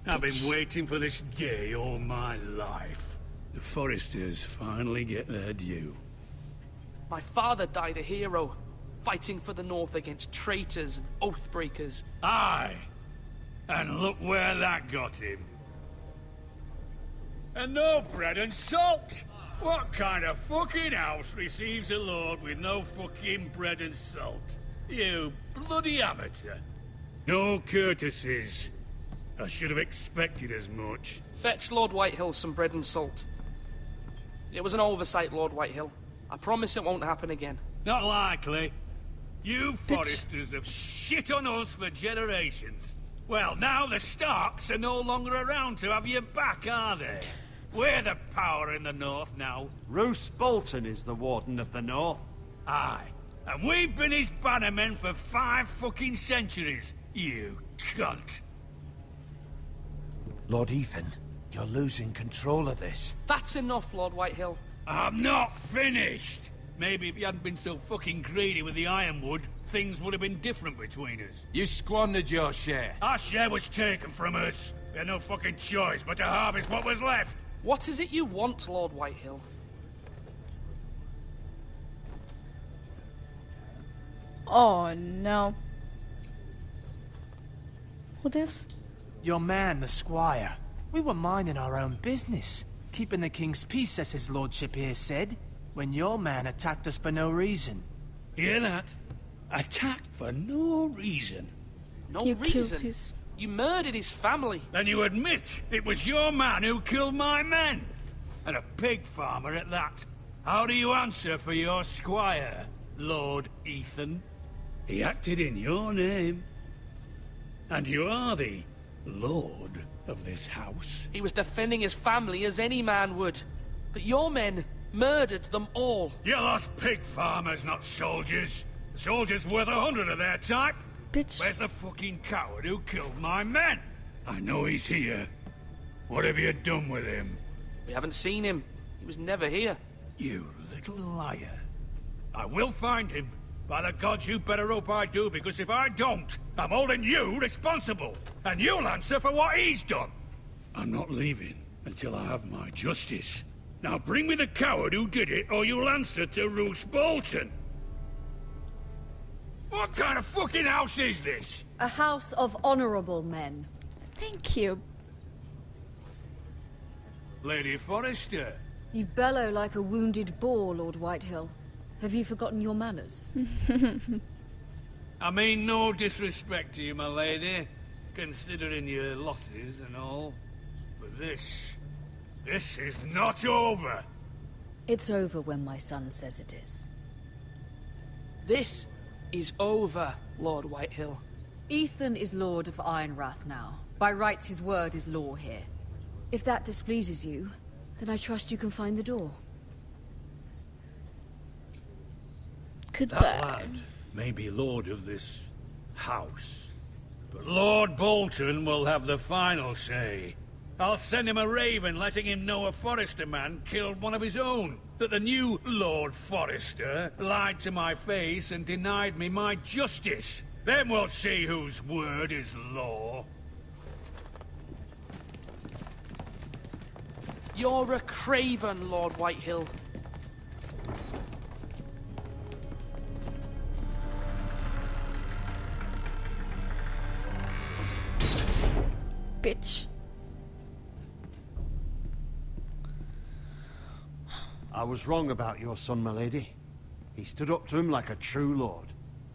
I've been waiting for this day all my life. The Forresters finally get their due. My father died a hero, fighting for the North against traitors and oath-breakers. Aye, and look where that got him. And no bread and salt! What kind of fucking house receives a lord with no fucking bread and salt? You bloody amateur. No courtesies. I should have expected as much. Fetch Lord Whitehill some bread and salt. It was an oversight, Lord Whitehill. I promise it won't happen again. Not likely. You Forresters have shit on us for generations. Well, now the Starks are no longer around to have your back, are they? We're the power in the North now. Roose Bolton is the Warden of the North. Aye. And we've been his bannermen for 5 fucking centuries, you cunt. Lord Ethan, you're losing control of this. That's enough, Lord Whitehill. I'm not finished. Maybe if you hadn't been so fucking greedy with the ironwood, things would have been different between us. You squandered your share. Our share was taken from us. We had no fucking choice but to harvest what was left. What is it you want, Lord Whitehill? Oh, no. What is? Your man, the squire. We were minding our own business, keeping the king's peace, as his lordship here said, when your man attacked us for no reason. Hear that? Attacked for no reason. No You killed reason? his... You murdered his family. Then you admit it was your man who killed my men. And a pig farmer at that. How do you answer for your squire, Lord Ethan? He acted in your name. And you are the lord of this house. He was defending his family as any man would. But your men murdered them all. You lost pig farmers, not soldiers. The soldiers worth 100 of their type. Bitch. Where's the fucking coward who killed my men? I know he's here. What have you done with him? We haven't seen him. He was never here. You little liar. I will find him. By the gods, you better hope I do, because if I don't, I'm holding you responsible. And you'll answer for what he's done. I'm not leaving until I have my justice. Now bring me the coward who did it, or you'll answer to Roose Bolton. What kind of fucking house is this? A house of honorable men. Thank you. Lady Forrester. You bellow like a wounded boar, Lord Whitehill. Have you forgotten your manners? I mean no disrespect to you, my lady, considering your losses and all. But this is not over. It's over when my son says it is. This is over, Lord Whitehill. Ethan is Lord of Ironrath now. By rights, his word is law here. If that displeases you, then I trust you can find the door. Goodbye. That lad may be lord of this house, but Lord Bolton will have the final say. I'll send him a raven letting him know a Forrester man killed one of his own. That the new Lord Forrester lied to my face and denied me my justice. Then we'll see whose word is law. You're a craven, Lord Whitehill. Bitch. I was wrong about your son, my lady. He stood up to him like a true lord.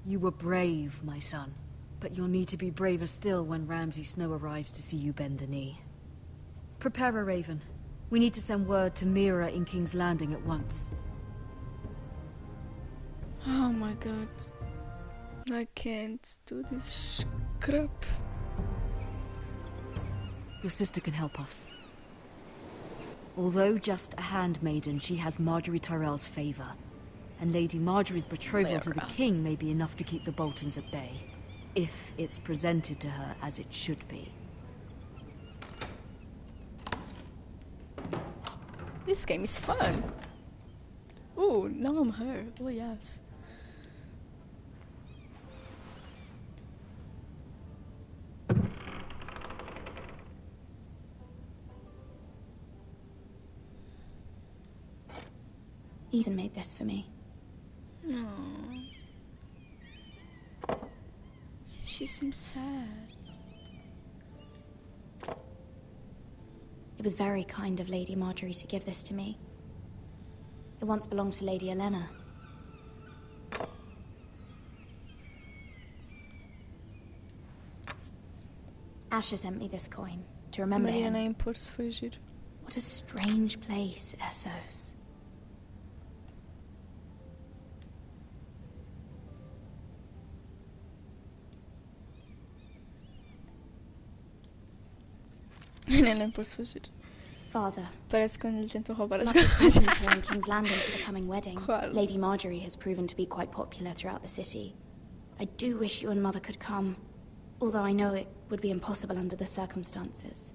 You were brave, my son. But you'll need to be braver still when Ramsay Snow arrives to see you bend the knee. Prepare a raven. We need to send word to Mira in King's Landing at once. Oh my god. I can't do this crap. Your sister can help us. Although just a handmaiden, she has Marjorie Tyrell's favor. And Lady Marjorie's betrothal to the king may be enough to keep the Boltons at bay. If it's presented to her as it should be. This game is fun. Ooh, now I'm her. Oh yes. Ethan made this for me. Aww. She seems sad. It was very kind of Lady Marjorie to give this to me. It once belonged to Lady Elena. Asher sent me this coin to remember him. Miana imports foi giro. What a strange place, Essos. Miana imports foi giro. Father, Parece quando lhe tentou roubar as much coisas. excitement here in King's Landing for the coming wedding. Quase. Lady Marjorie has proven to be quite popular throughout the city. I do wish you and Mother could come, although I know it would be impossible under the circumstances.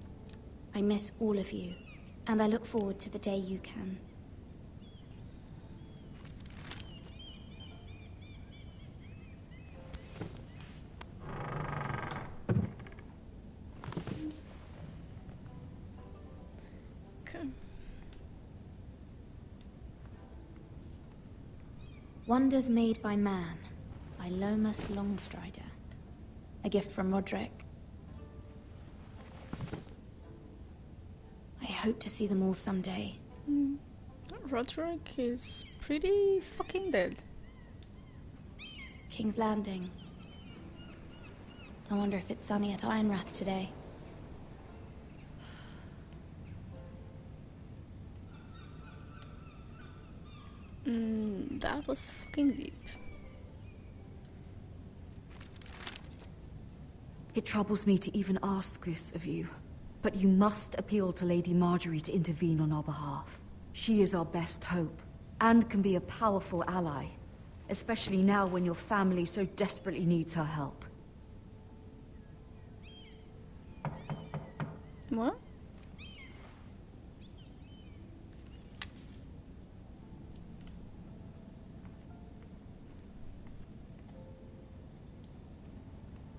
I miss all of you, and I look forward to the day you can. Okay. Wonders Made by Man, by Lomas Longstrider. A gift from Roderick. I hope to see them all someday. Roderick is pretty fucking dead. King's Landing. I wonder if it's sunny at Ironrath today. That was fucking deep. It troubles me to even ask this of you, but you must appeal to Lady Marjorie to intervene on our behalf. She is our best hope, and can be a powerful ally, especially now when your family so desperately needs her help. What?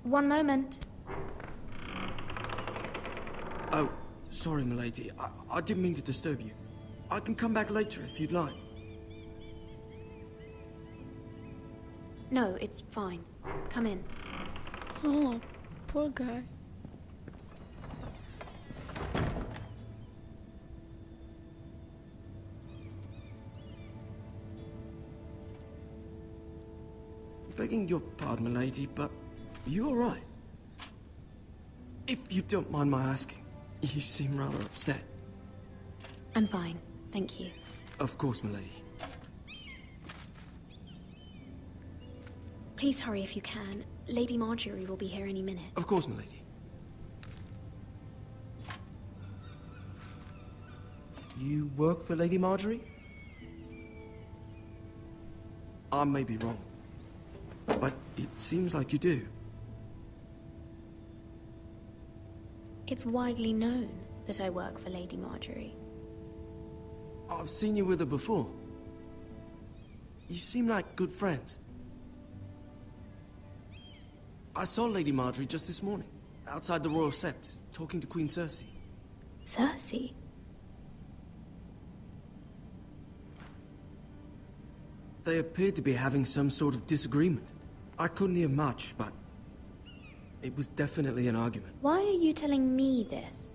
One moment. Oh, sorry, milady. I didn't mean to disturb you. I can come back later if you'd like. No, it's fine. Come in. Oh, poor guy. Begging your pardon, milady, but you all right? If you don't mind my asking, you seem rather upset. I'm fine, thank you. Of course, milady. Please hurry if you can. Lady Marjorie will be here any minute. Of course, milady. You work for Lady Marjorie? I may be wrong, but it seems like you do. It's widely known that I work for Lady Marjorie. I've seen you with her before. You seem like good friends. I saw Lady Marjorie just this morning, outside the Royal Sept, talking to Queen Cersei. Cersei? They appeared to be having some sort of disagreement. I couldn't hear much, but it was definitely an argument. Why are you telling me this?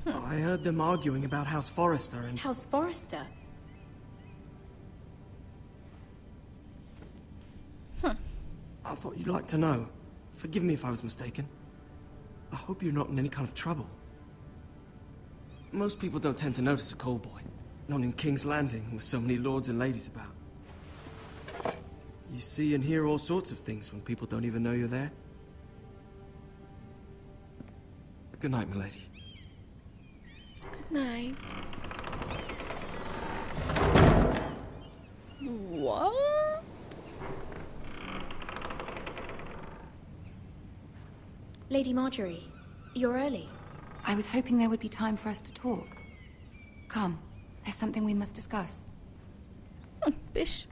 I heard them arguing about House Forrester and... House Forrester? I thought you'd like to know. Forgive me if I was mistaken. I hope you're not in any kind of trouble. Most people don't tend to notice a call boy. Not in King's Landing, with so many lords and ladies about. You see and hear all sorts of things when people don't even know you're there. Good night, milady. Good night. What? Lady Marjorie, you're early. I was hoping there would be time for us to talk. Come, there's something we must discuss. Bish.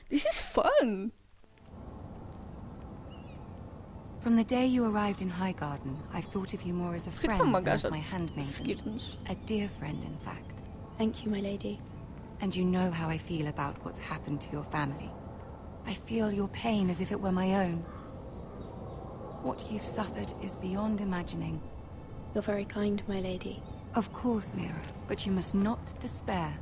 This is fun. From the day you arrived in Highgarden, I've thought of you more as a friend than as my handmaiden. A dear friend, in fact. Thank you, my lady. And you know how I feel about what's happened to your family. I feel your pain as if it were my own. What you've suffered is beyond imagining. You're very kind, my lady. Of course, Mira, but you must not despair.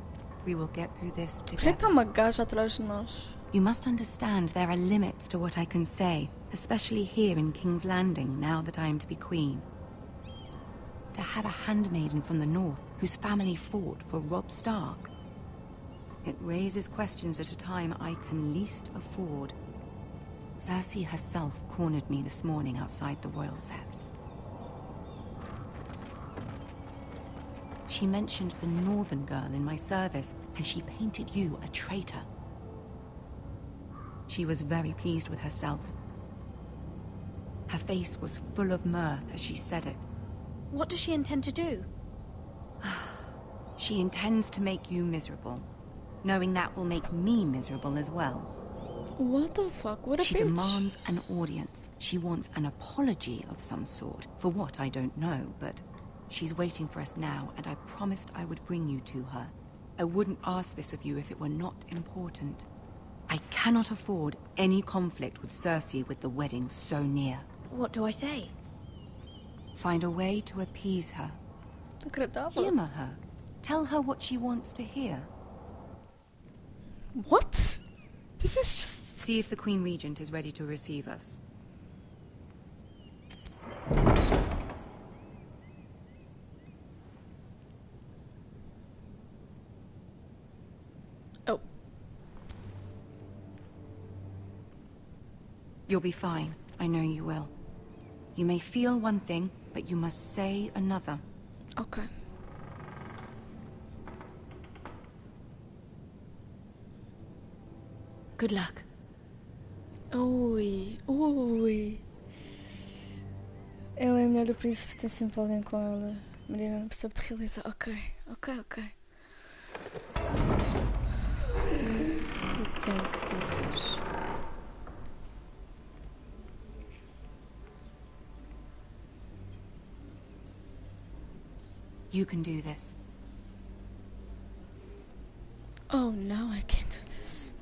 We will get through this Por que together. está uma gaja atrás de nós? You must understand there are limits to what I can say, especially here in King's Landing, now that I am to be queen. To have a handmaiden from the north whose family fought for Robb Stark. It raises questions at a time I can least afford. Cersei herself cornered me this morning outside the Royal Sept. She mentioned the northern girl in my service, and she painted you a traitor. She was very pleased with herself. Her face was full of mirth as she said it. What does she intend to do? She intends to make you miserable, knowing that will make me miserable as well. What the fuck? What a She bitch. demands an audience. She wants an apology of some sort. For what, I don't know, but she's waiting for us now, and I promised I would bring you to her. I wouldn't ask this of you if it were not important. I cannot afford any conflict with Cersei with the wedding so near. What do I say? Find a way to appease her. Agradável. Humor her. Tell her what she wants to hear. What? This is just... See if the Queen Regent is ready to receive us. Oh. You'll be fine. I know you will. You may feel one thing, but you must say another. Okay. Good luck. Ui, ui. Ela é a mulher do príncipe, tem sempre alguém com ela. Mariana não percebe de realizar. Ok. Eu tenho que dizer. You can do this. Oh no, I can't do this.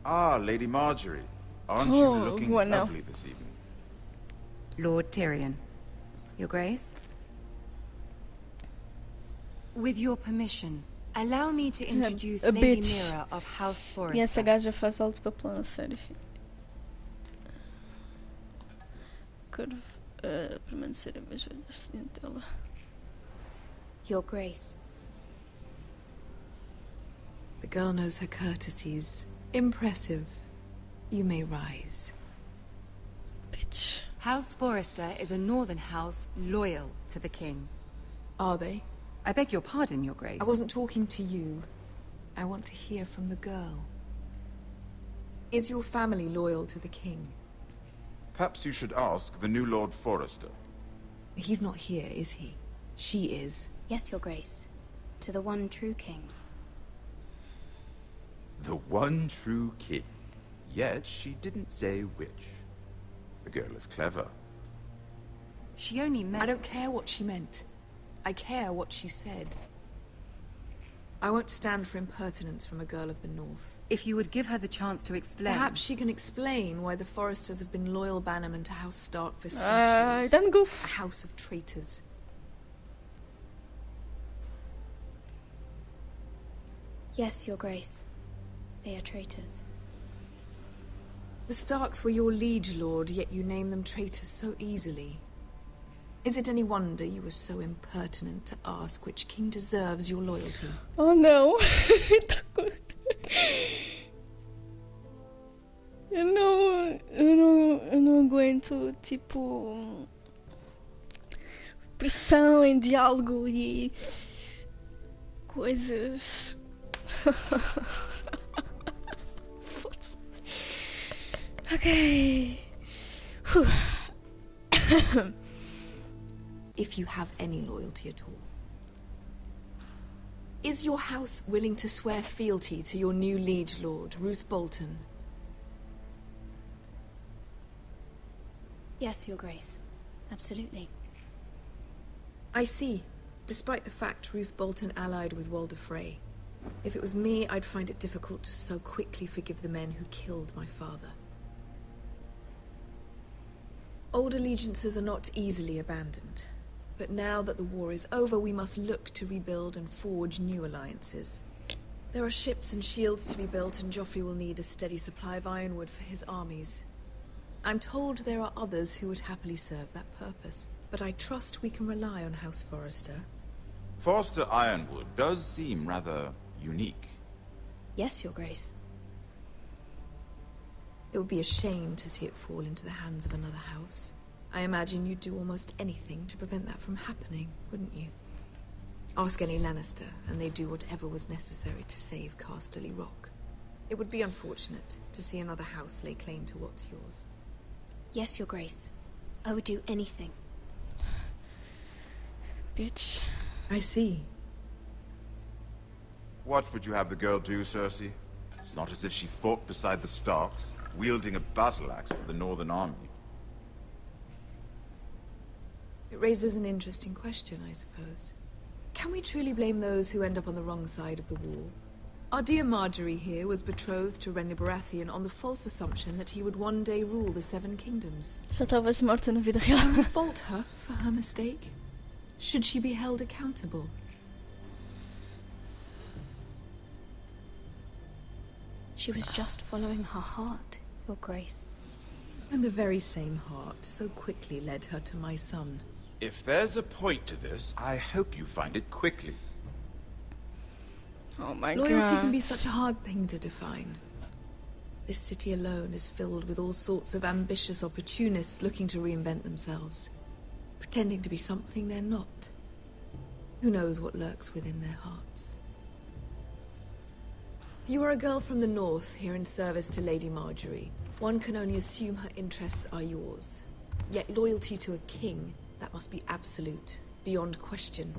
Ah, Lady Marjorie. Aren't you looking lovely this evening? Lord Tyrion. Your Grace? With your permission, allow me to introduce A Lady bitch. Mira of House Forrester. E essa gaja faz alto papelão, a sério. Curva. permanecer a mesma assistente dela. Your Grace. The girl knows her courtesies. Impressive. You may rise. Bitch. House Forrester is a northern house loyal to the king. Are they? I beg your pardon, Your Grace. I wasn't talking to you. I want to hear from the girl. Is your family loyal to the king? Perhaps you should ask the new Lord Forrester. He's not here, is he? She is. Yes, Your Grace. To the one true king. The one true king. Yet she didn't say which. The girl is clever. She only meant... I don't care what she meant. I care what she said. I won't stand for impertinence from a girl of the North. If you would give her the chance to explain... Perhaps she can explain why the Forresters have been loyal bannermen to House Stark for centuries. Then goof. A house of traitors. Yes, Your Grace. They are traitors. The Starks were your liege lord, yet you name them traitors so easily. Is it any wonder you were so impertinent to ask which king deserves your loyalty? Oh no. eu não aguento, tipo, pressão em diálogo e coisas. Okay. If you have any loyalty at all. Is your house willing to swear fealty to your new liege lord, Roose Bolton? Yes, Your Grace. Absolutely. I see. Despite the fact Roose Bolton allied with Walder Frey. If it was me, I'd find it difficult to so quickly forgive the men who killed my father. Old allegiances are not easily abandoned. But now that the war is over, we must look to rebuild and forge new alliances. There are ships and shields to be built, and Joffrey will need a steady supply of ironwood for his armies. I'm told there are others who would happily serve that purpose, but I trust we can rely on House Forrester. Forrester Ironwood does seem rather unique. Yes, Your Grace. It would be a shame to see it fall into the hands of another house. I imagine you'd do almost anything to prevent that from happening, wouldn't you? Ask any Lannister, and they'd do whatever was necessary to save Casterly Rock. It would be unfortunate to see another house lay claim to what's yours. Yes, Your Grace. I would do anything. Bitch. I see. What would you have the girl do, Cersei? It's not as if she fought beside the Starks, wielding a battle axe for the Northern Army. It raises an interesting question, I suppose. Can we truly blame those who end up on the wrong side of the wall? Our dear Marjorie here was betrothed to Renly Baratheon on the false assumption that he would one day rule the Seven Kingdoms. Já estavas morta na vida real. Can we fault her for her mistake? Should she be held accountable? She was just following her heart, Your Grace. And the very same heart so quickly led her to my son. If there's a point to this, I hope you find it quickly. Oh my Loyalty god. can be such a hard thing to define. This city alone is filled with all sorts of ambitious opportunists looking to reinvent themselves, pretending to be something they're not. Who knows what lurks within their hearts? You are a girl from the north, here in service to Lady Marjorie. One can only assume her interests are yours. Yet loyalty to a king, that must be absolute, beyond question.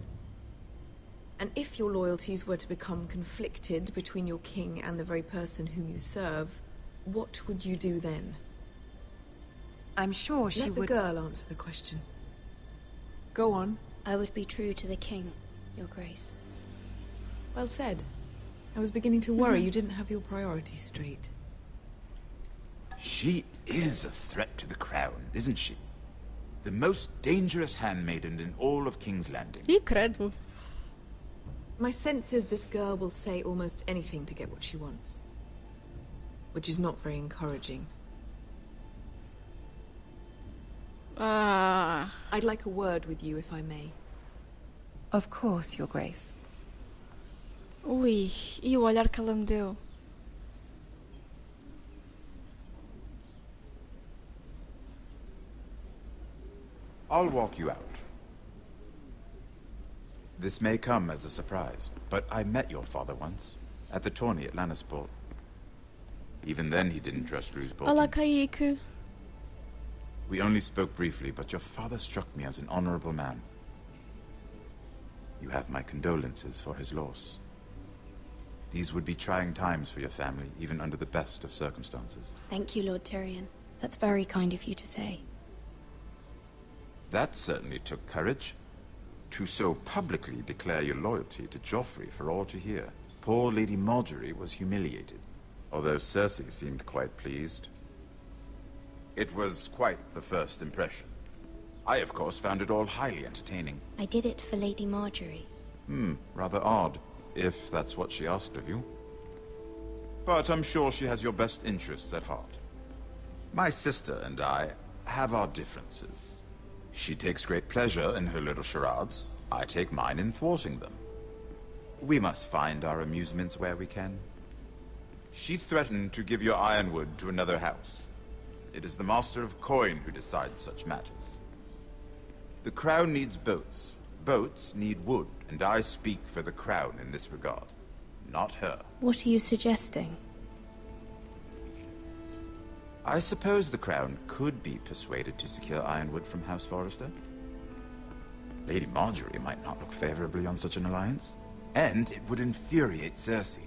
And if your loyalties were to become conflicted between your king and the very person whom you serve, what would you do then? I'm sure she would... Let the girl answer the question. Go on. I would be true to the king, Your Grace. Well said. I was beginning to worry you didn't have your priorities straight. She is a threat to the crown, isn't she? The most dangerous handmaiden in all of King's Landing. Credo. My sense is this girl will say almost anything to get what she wants. Which is not very encouraging. I'd like a word with you, if I may. Of course, Your Grace. Ui, e o olhar que ela me deu? I'll walk you out. This may come as a surprise, but I met your father once, at the tourney at Lannisport. Even then he didn't trust Roosevelt. Olá, Kaique. We only spoke briefly, but your father struck me as an honorable man. You have my condolences for his loss. These would be trying times for your family, even under the best of circumstances. Thank you, Lord Tyrion. That's very kind of you to say. That certainly took courage. To so publicly declare your loyalty to Joffrey for all to hear. Poor Lady Margaery was humiliated, although Cersei seemed quite pleased. It was quite the first impression. I, of course, found it all highly entertaining. I did it for Lady Margaery. Rather odd, if that's what she asked of you. But I'm sure she has your best interests at heart. My sister and I have our differences. She takes great pleasure in her little charades. I take mine in thwarting them. We must find our amusements where we can. She threatened to give your ironwood to another house. It is the Master of Coin who decides such matters. The Crown needs boats. Boats need wood, and I speak for the Crown in this regard. Not her. What are you suggesting? I suppose the Crown could be persuaded to secure ironwood from House Forrester. Lady Margaery might not look favorably on such an alliance. And it would infuriate Cersei.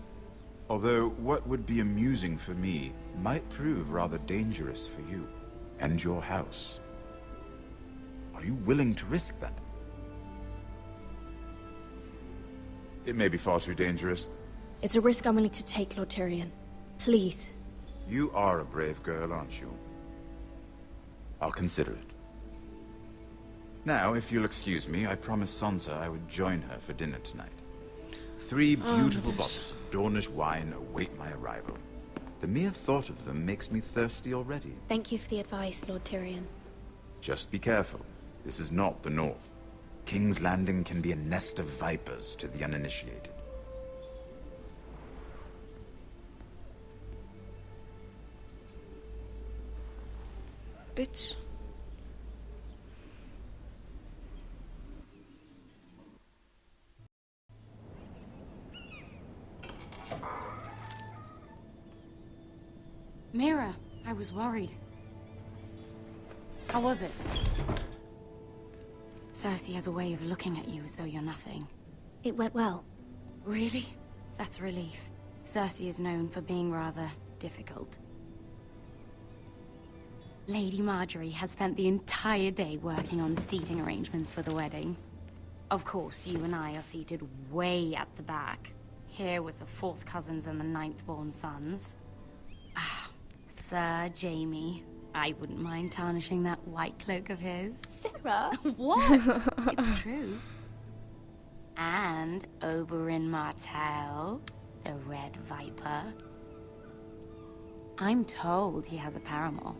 Although what would be amusing for me might prove rather dangerous for you and your house. Are you willing to risk that? It may be far too dangerous. It's a risk I'm willing to take, Lord Tyrion. Please. You are a brave girl, aren't you? I'll consider it. Now, if you'll excuse me, I promised Sansa I would join her for dinner tonight. 3 beautiful bottles of Dornish wine await my arrival. The mere thought of them makes me thirsty already. Thank you for the advice, Lord Tyrion. Just be careful. This is not the North. King's Landing can be a nest of vipers to the uninitiated. Bitch. Mira, I was worried. How was it? Cersei has a way of looking at you as though you're nothing. It went well. Really? That's a relief. Cersei is known for being rather difficult. Lady Margaery has spent the entire day working on seating arrangements for the wedding. Of course, you and I are seated way at the back, here with the 4th cousins and the 9th-born sons. Ah, Sir Jaime. I wouldn't mind tarnishing that white cloak of his. Sarah? What? It's true. And Oberyn Martell, the Red Viper. I'm told he has a paramour,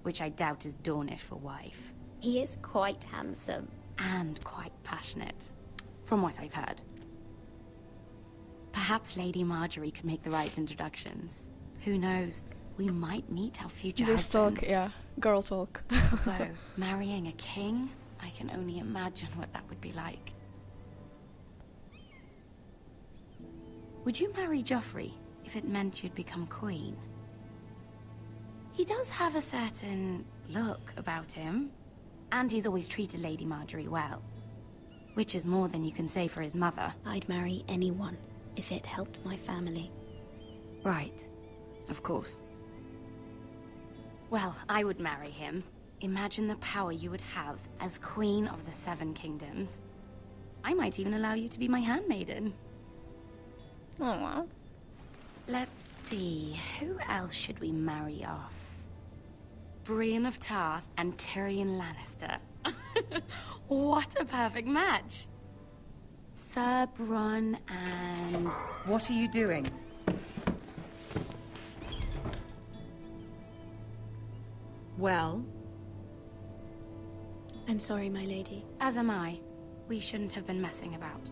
which I doubt is Dornish for wife. He is quite handsome. And quite passionate, from what I've heard. Perhaps Lady Margaery could make the right introductions. Who knows? We might meet our future This husbands. talk, yeah. Girl talk. Although, marrying a king, I can only imagine what that would be like. Would you marry Joffrey if it meant you'd become queen? He does have a certain look about him, and he's always treated Lady Margaery well. Which is more than you can say for his mother. I'd marry anyone if it helped my family. Right. Of course. Well, I would marry him. Imagine the power you would have as Queen of the 7 Kingdoms. I might even allow you to be my handmaiden. Aww. Let's see, who else should we marry off? Brienne of Tarth and Tyrion Lannister. What a perfect match! Sir Bronn and... What are you doing? Well, I'm sorry, my lady. As am I. We shouldn't have been messing about.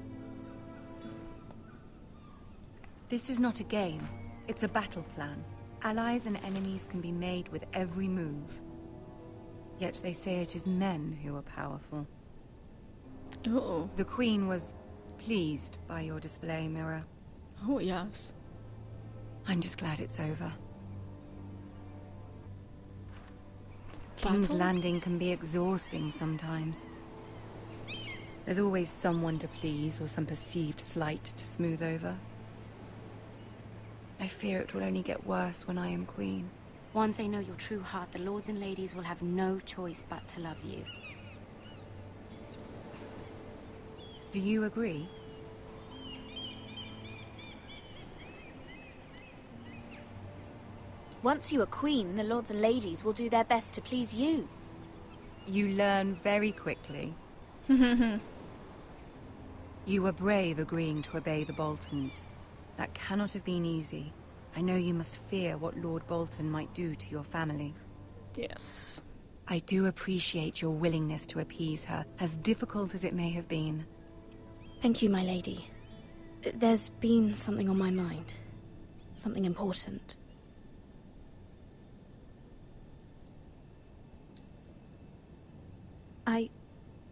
This is not a game. It's a battle plan. Allies and enemies can be made with every move. Yet they say it is men who are powerful. Oh. The Queen was pleased by your display, Mirror. Oh, yes. I'm just glad it's over. King's Landing can be exhausting sometimes. There's always someone to please or some perceived slight to smooth over. I fear it will only get worse when I am Queen. Once they know your true heart, the lords and ladies will have no choice but to love you. Do you agree? Once you are queen, the lords and ladies will do their best to please you. You learn very quickly. You were brave agreeing to obey the Boltons. That cannot have been easy. I know you must fear what Lord Bolton might do to your family. Yes. I do appreciate your willingness to appease her, as difficult as it may have been. Thank you, my lady. There's been something on my mind. Something important.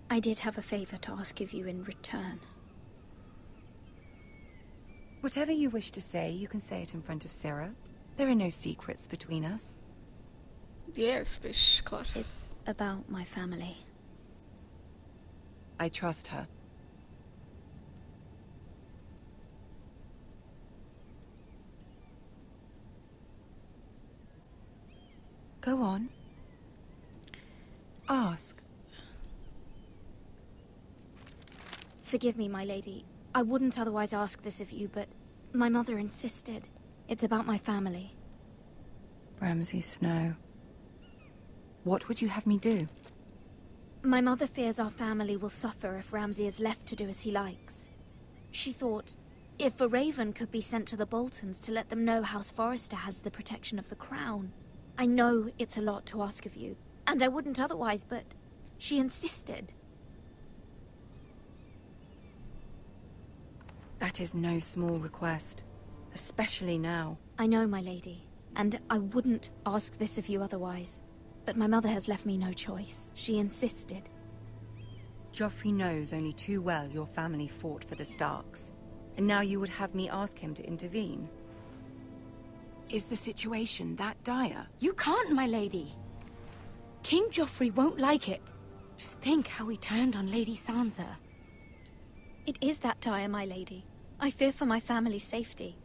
I did have a favor to ask of you in return. Whatever you wish to say, you can say it in front of Sarah. There are no secrets between us. Yes, bish, claro. It's about my family. I trust her. Go on. Ask. Forgive me, my lady. I wouldn't otherwise ask this of you, but my mother insisted. It's about my family. Ramsay Snow. What would you have me do? My mother fears our family will suffer if Ramsay is left to do as he likes. She thought, if a raven could be sent to the Boltons to let them know House Forrester has the protection of the crown. I know it's a lot to ask of you, and I wouldn't otherwise, but she insisted. That is no small request, especially now. I know, my lady, and I wouldn't ask this of you otherwise. But my mother has left me no choice. She insisted. Joffrey knows only too well your family fought for the Starks, and now you would have me ask him to intervene. Is the situation that dire? You can't, my lady. King Joffrey won't like it. Just think how he turned on Lady Sansa. It is that dire, my lady. I fear for my family's safety.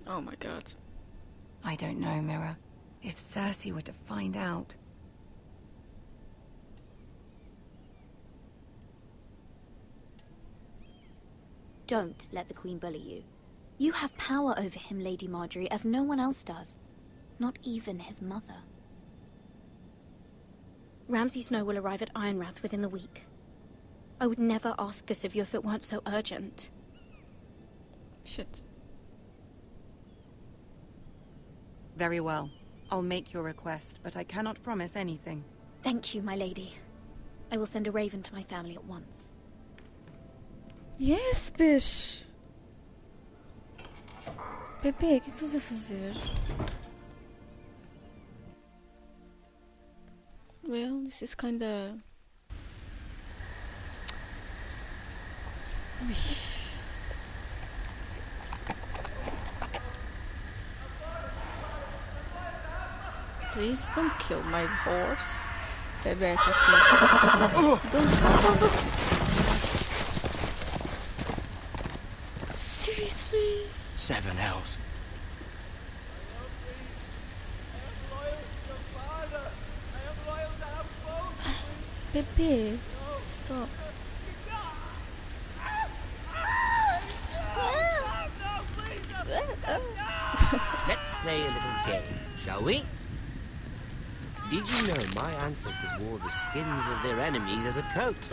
Oh my god. I don't know, Mirror. If Cersei were to find out... Don't let the Queen bully you. You have power over him, Lady Marjorie, as no one else does. Not even his mother. Ramsay Snow will arrive at Ironrath within the week. I would never ask this of you if it weren't so urgent. Shit. Very well. I'll make your request, but I cannot promise anything. Thank you, my lady. I will send a raven to my family at once. Yes, bicho. Pepe, o que estás a fazer? Well, this is kinda... Please don't kill my horse. Pepe, don't... Seriously? 7 hells. Pepe, stop. Let's play a little game, shall we? Did you know my ancestors wore the skins of their enemies as a coat?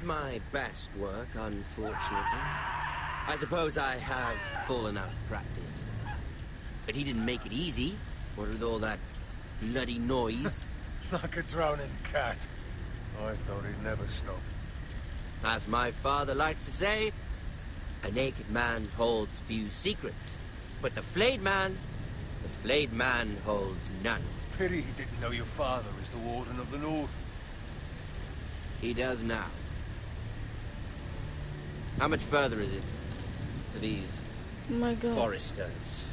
Not my best work, unfortunately. I suppose I have fallen out of practice. But he didn't make it easy, what with all that bloody noise. Like a drowning cat. I thought he'd never stop. As my father likes to say, a naked man holds few secrets. But the flayed man holds none. Pity he didn't know your father is the Warden of the North. He does now. How much further is it to these foresters?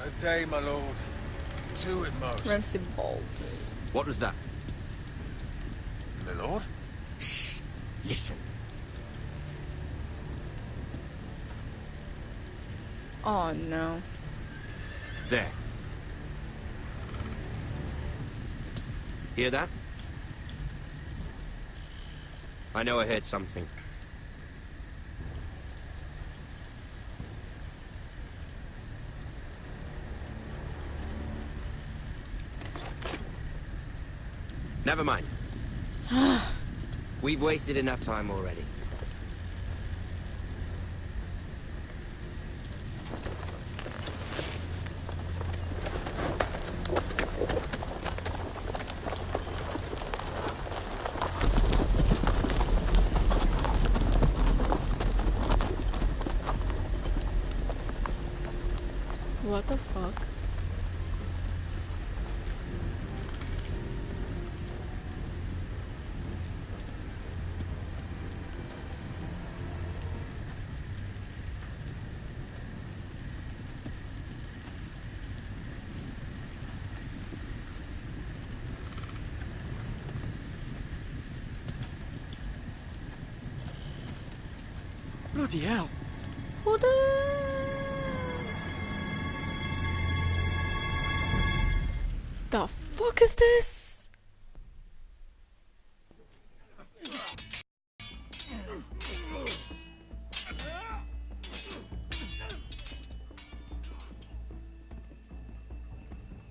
A day, my lord. 2 at most. Ramsay Bolton. What was that? My lord? Shh. Listen. Oh no. There. Hear that? I know I heard something. Never mind. We've wasted enough time already. What the fuck? Bloody hell. Who the... The fuck is this?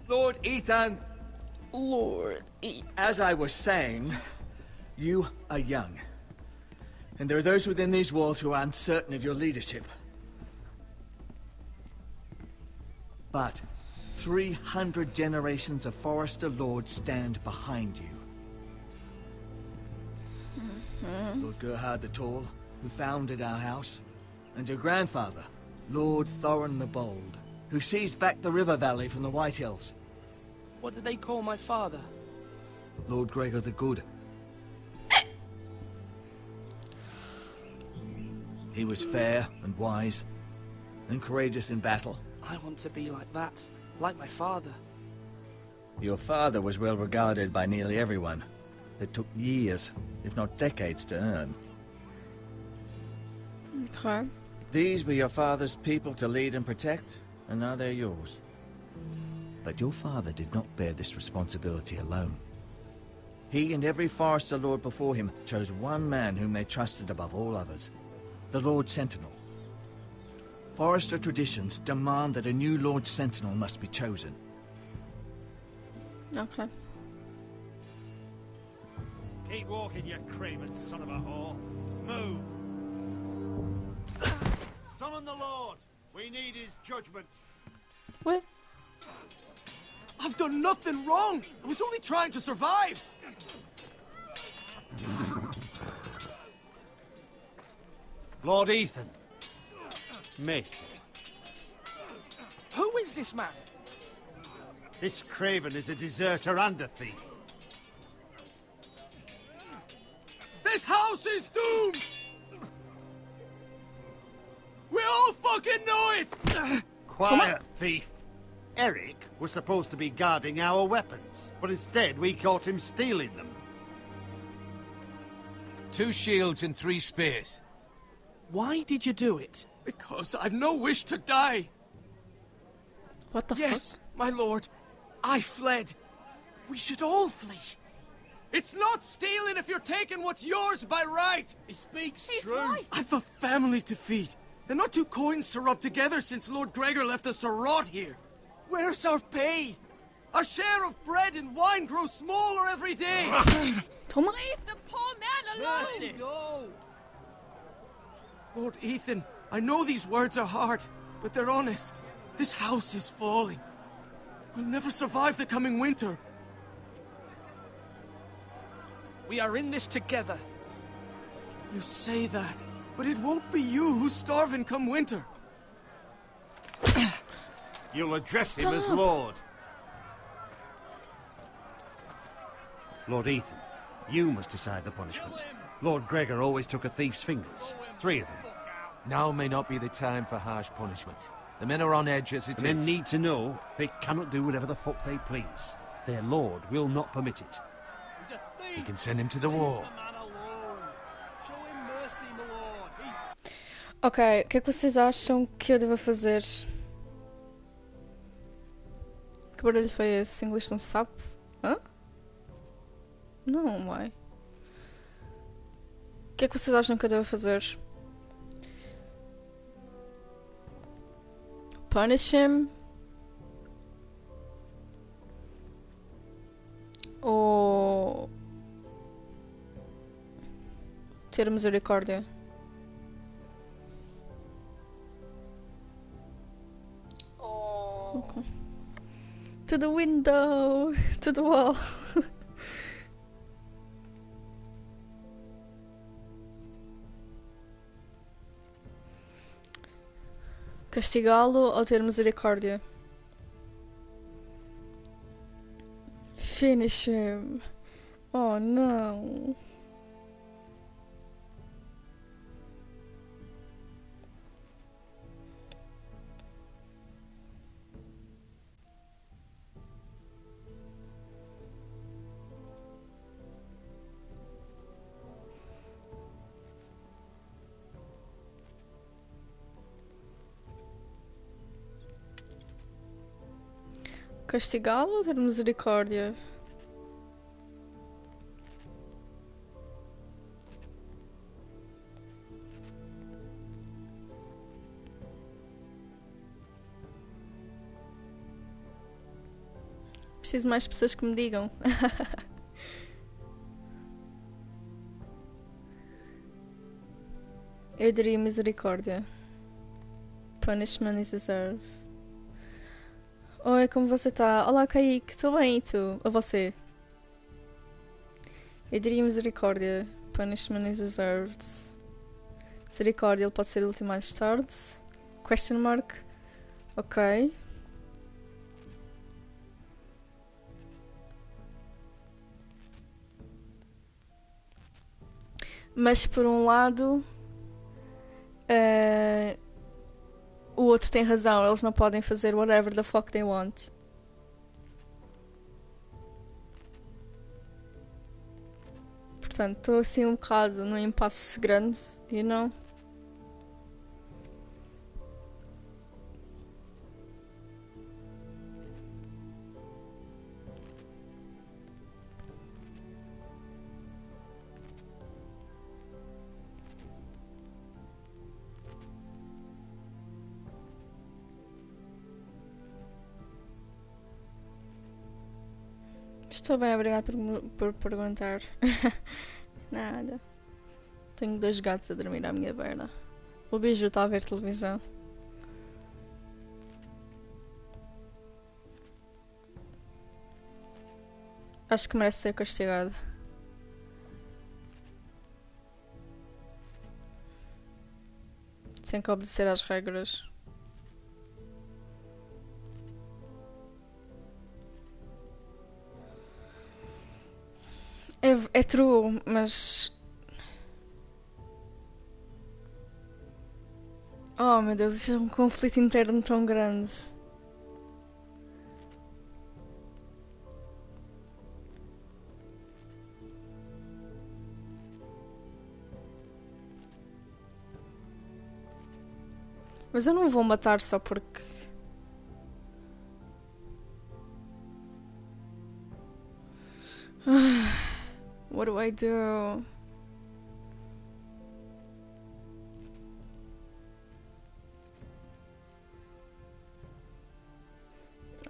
Lord Ethan! Lord Ethan. As I was saying, you are young. And there are those within these walls who are uncertain of your leadership. But 300 generations of Forester Lords stand behind you. Lord Gerhard the Tall, who founded our house, and your grandfather, Lord Thorin the Bold, who seized back the river valley from the White Hills. What did they call my father? Lord Gregor the Good. He was fair and wise, and courageous in battle. I want to be like that, like my father. Your father was well regarded by nearly everyone. It took years, if not decades, to earn. Okay. These were your father's people to lead and protect, and now they're yours. But your father did not bear this responsibility alone. He and every Forester Lord before him chose one man whom they trusted above all others. The Lord Sentinel. Forester traditions demand that a new Lord Sentinel must be chosen. Okay. Keep walking, you craven son of a whore. Move! Summon the Lord! We need his judgment. What? I've done nothing wrong! I was only trying to survive! Lord Ethan. Miss. Who is this man? This craven is a deserter and a thief. This house is doomed! We all fucking know it! Quiet, thief. Eric was supposed to be guarding our weapons, but instead we caught him stealing them. 2 shields and 3 spears. Why did you do it? Because I've no wish to die. What the fuck? Yes, my lord. I fled. We should all flee. It's not stealing if you're taking what's yours by right. He speaks He's true. right. I've a family to feed, and not 2 coins to rub together since Lord Gregor left us to rot here. Where's our pay? Our share of bread and wine grows smaller every day! Toma. Leave the poor man alone! Mercy! No! Lord Ethan, I know these words are hard, but they're honest. This house is falling. We'll never survive the coming winter. We are in this together. You say that, but it won't be you who's starving come winter. You'll address him as Lord. Lord Ethan, you must decide the punishment. Lord Gregor always took a thief's fingers. 3 of them. Now may not be the time for harsh punishment. The men are on edge as it is. Men need to know they cannot do whatever the fuck they please. Their lord will not permit it. You can send him to the war. Ok, o que é que vocês acham que eu devo fazer? Que barulho foi esse? Inglês de um sapo? Hã? Não, mãe. O que é que vocês acham que eu devo fazer? Punish him? Ou ter misericórdia? Okay. To the window! To the wall! Castigá-lo ou ter misericórdia? Finish him! Oh não! Castigá-lo ou ter misericórdia? Preciso mais pessoas que me digam. Eu diria misericórdia. Punishment is deserved. Oi, como você tá? Olá, Kaique. Estou bem, e tu? A você? Eu diria misericórdia. Punishment is deserved. Misericórdia, ele pode ser último mais tarde. Question mark. Ok. Mas por um lado... o outro tem razão, eles não podem fazer whatever the fuck they want. Portanto, estou assim um bocado num impasse grande, you know? Estou bem, obrigada por perguntar. Nada. Tenho 2 gatos a dormir à minha beira. O Biju está a ver televisão. Acho que merece ser castigado. Tem que obedecer às regras. É true, mas... Oh meu Deus, isto é um conflito interno tão grande. Mas eu não vou matar só porque... What do I do?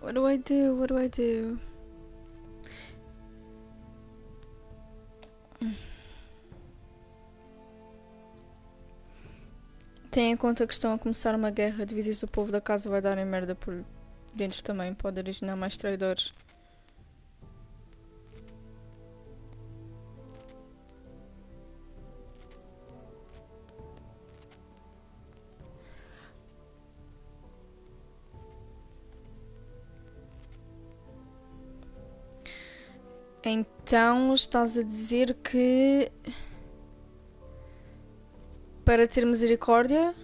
What do I do? What do I do? Tenha em conta que estão a começar uma guerra. Dividir o povo da casa vai dar em merda por dentro também. Pode originar mais traidores. Então estás a dizer que para ter misericórdia,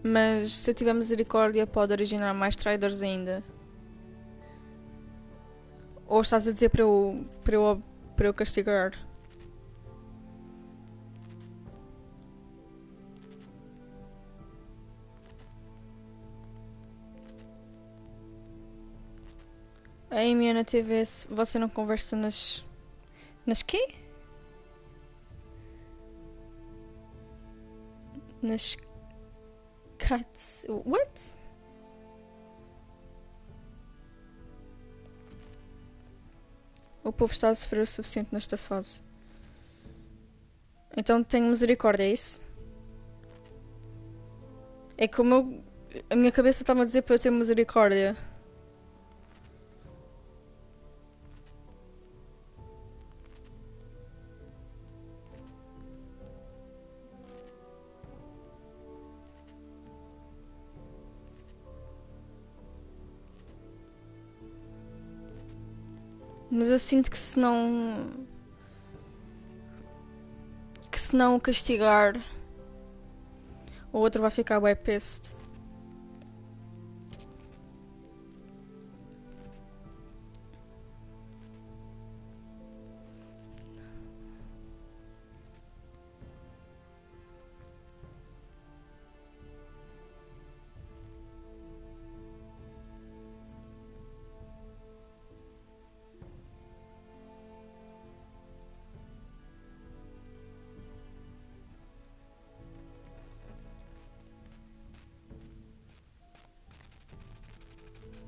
mas se eu tiver misericórdia pode originar mais traidores ainda. Ou estás a dizer para eu castigar? Aí, Miana TV, você não conversa nas quê? Nas cats... What? O povo está a sofrer o suficiente nesta fase. Então tenho misericórdia, é isso? É como a minha cabeça está-me a dizer para eu ter misericórdia. Mas eu sinto que se não o castigar, o outro vai ficar bué pissed.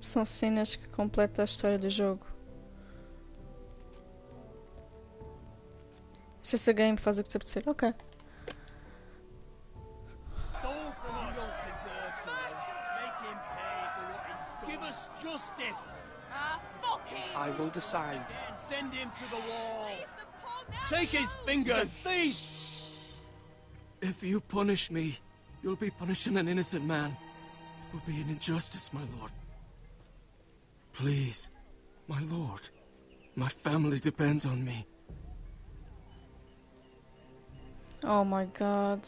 São cenas que completam a história do jogo. Se essa game faz o que te apetecer, ok. I will decide. Send him to the wall. Take his fingers, thief! If you punish me, you'll be punishing an innocent man. It will be an injustice, my lord. Please, my lord. My family depends on me. Oh my god.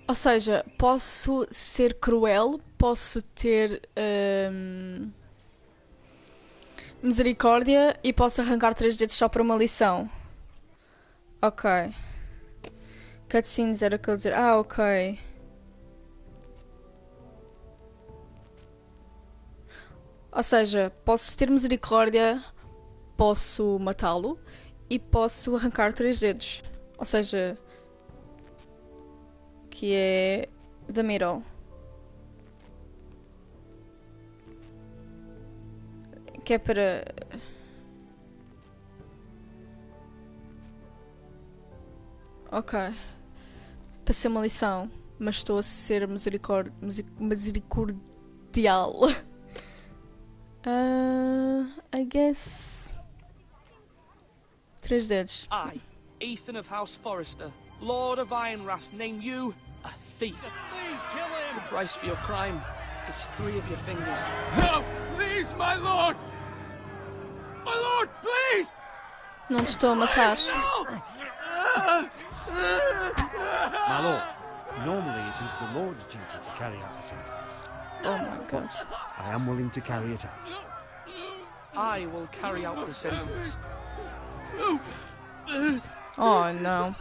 Ou seja, posso ser cruel, posso ter misericórdia e posso arrancar 3 dedos só para uma lição. Ok. Cutscenes era o que eu ia dizer. Ah, ok. Ou seja, posso ter misericórdia, posso matá-lo e posso arrancar 3 dedos. Ou seja, que é the middle. Que é para... Ok. Para ser uma lição, mas estou a ser misericordial. I guess... 3 dedos. I, Ethan of House Forrester, Lord of Ironwrath, name you a thief. Kill him! The price for your crime is 3 of your fingers. No! Please, my lord! My lord, please! Não te estou a matar. My lord, normally it is the Lord's duty to carry out the sentence. Oh my god. I am willing to carry it out. I will carry out the sentence. Oh no.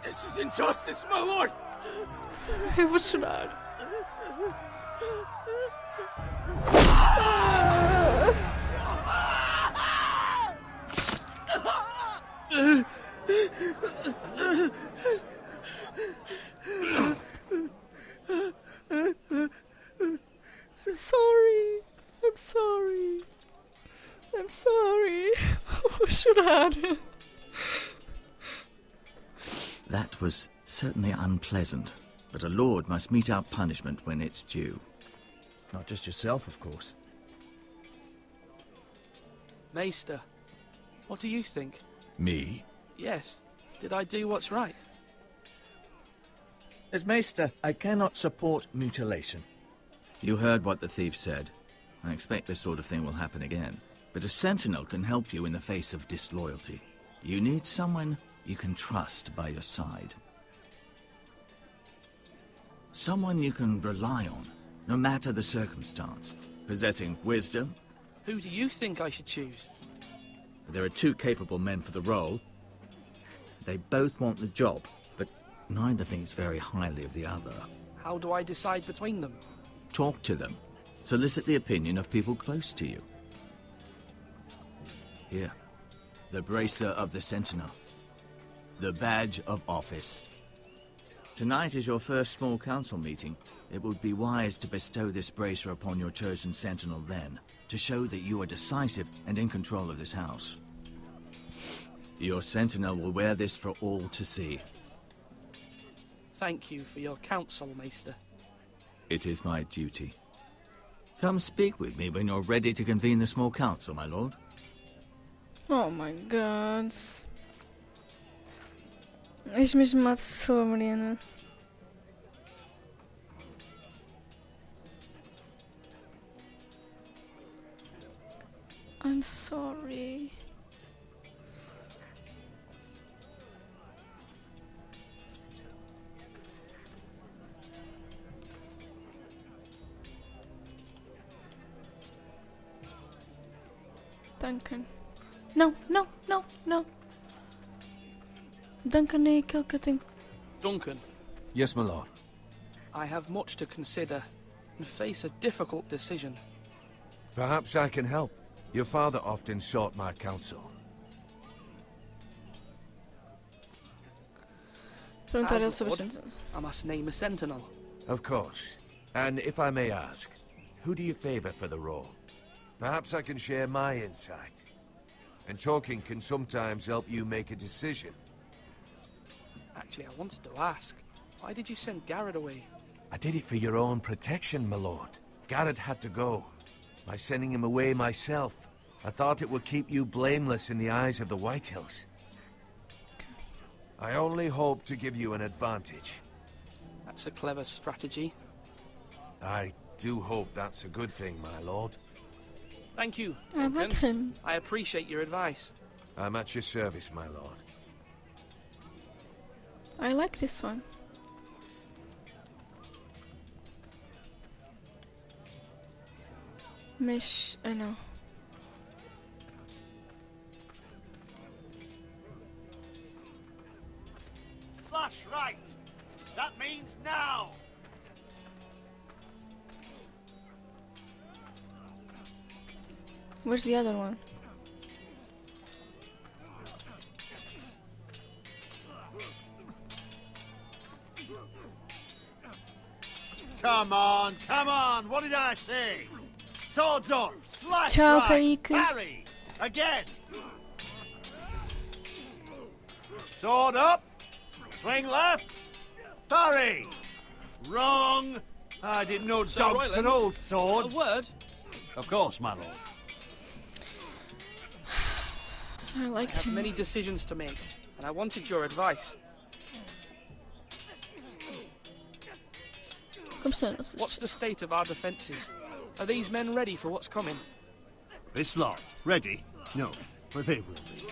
This is injustice, my lord! Eu vou chorar. sorry. Vou chorar. That was certainly unpleasant, but a lord must mete out punishment when it's due. Not just yourself, of course. Maester, what do you think? Me? Yes. Did I do what's right? As Maester, I cannot support mutilation. You heard what the thief said. I expect this sort of thing will happen again. But a sentinel can help you in the face of disloyalty. You need someone you can trust by your side. Someone you can rely on, no matter the circumstance. Possessing wisdom. Who do you think I should choose? There are two capable men for the role. They both want the job, but neither thinks very highly of the other. How do I decide between them? Talk to them. Solicit the opinion of people close to you. Here. The bracer of the sentinel. The badge of office. Tonight is your first small council meeting. It would be wise to bestow this bracer upon your chosen sentinel then, to show that you are decisive and in control of this house. Your sentinel will wear this for all to see. Thank you for your counsel, Maester. It is my duty. Come speak with me when you're ready to convene the small council, my lord. Oh my god. És mesmo uma pessoa, Mariana. I'm sorry. Duncan. Não, não, não, não. Duncan é aquele que eu tenho. Duncan. Yes, my lord. I have much to consider and face a difficult decision. Perhaps I can help. Your father often sought my counsel. As Lord, I must name a sentinel. Of course. And if I may ask, who do you favor for the role? Perhaps I can share my insight. And talking can sometimes help you make a decision. Actually, I wanted to ask, why did you send Garrett away? I did it for your own protection, my lord. Garrett had to go. By sending him away myself, I thought it would keep you blameless in the eyes of the Whitehills. I only hope to give you an advantage. That's a clever strategy. I do hope that's a good thing, my lord. Thank you, I like him. I appreciate your advice. I'm at your service, my lord. I like this one. Mas, não. Slash right. That means now. Where's the other one? Come on, come on. What did I say? Swords up. Slash Ciao, right. Caicos. Parry. Again. Sword up. Swing left. Parry. Wrong. I didn't know dogs could hold swords. A word? Of course, my lord. I like I have him. many decisions to make, and I wanted your advice. What's the state of our defences? Are these men ready for what's coming? This lot, ready? No, but they will be.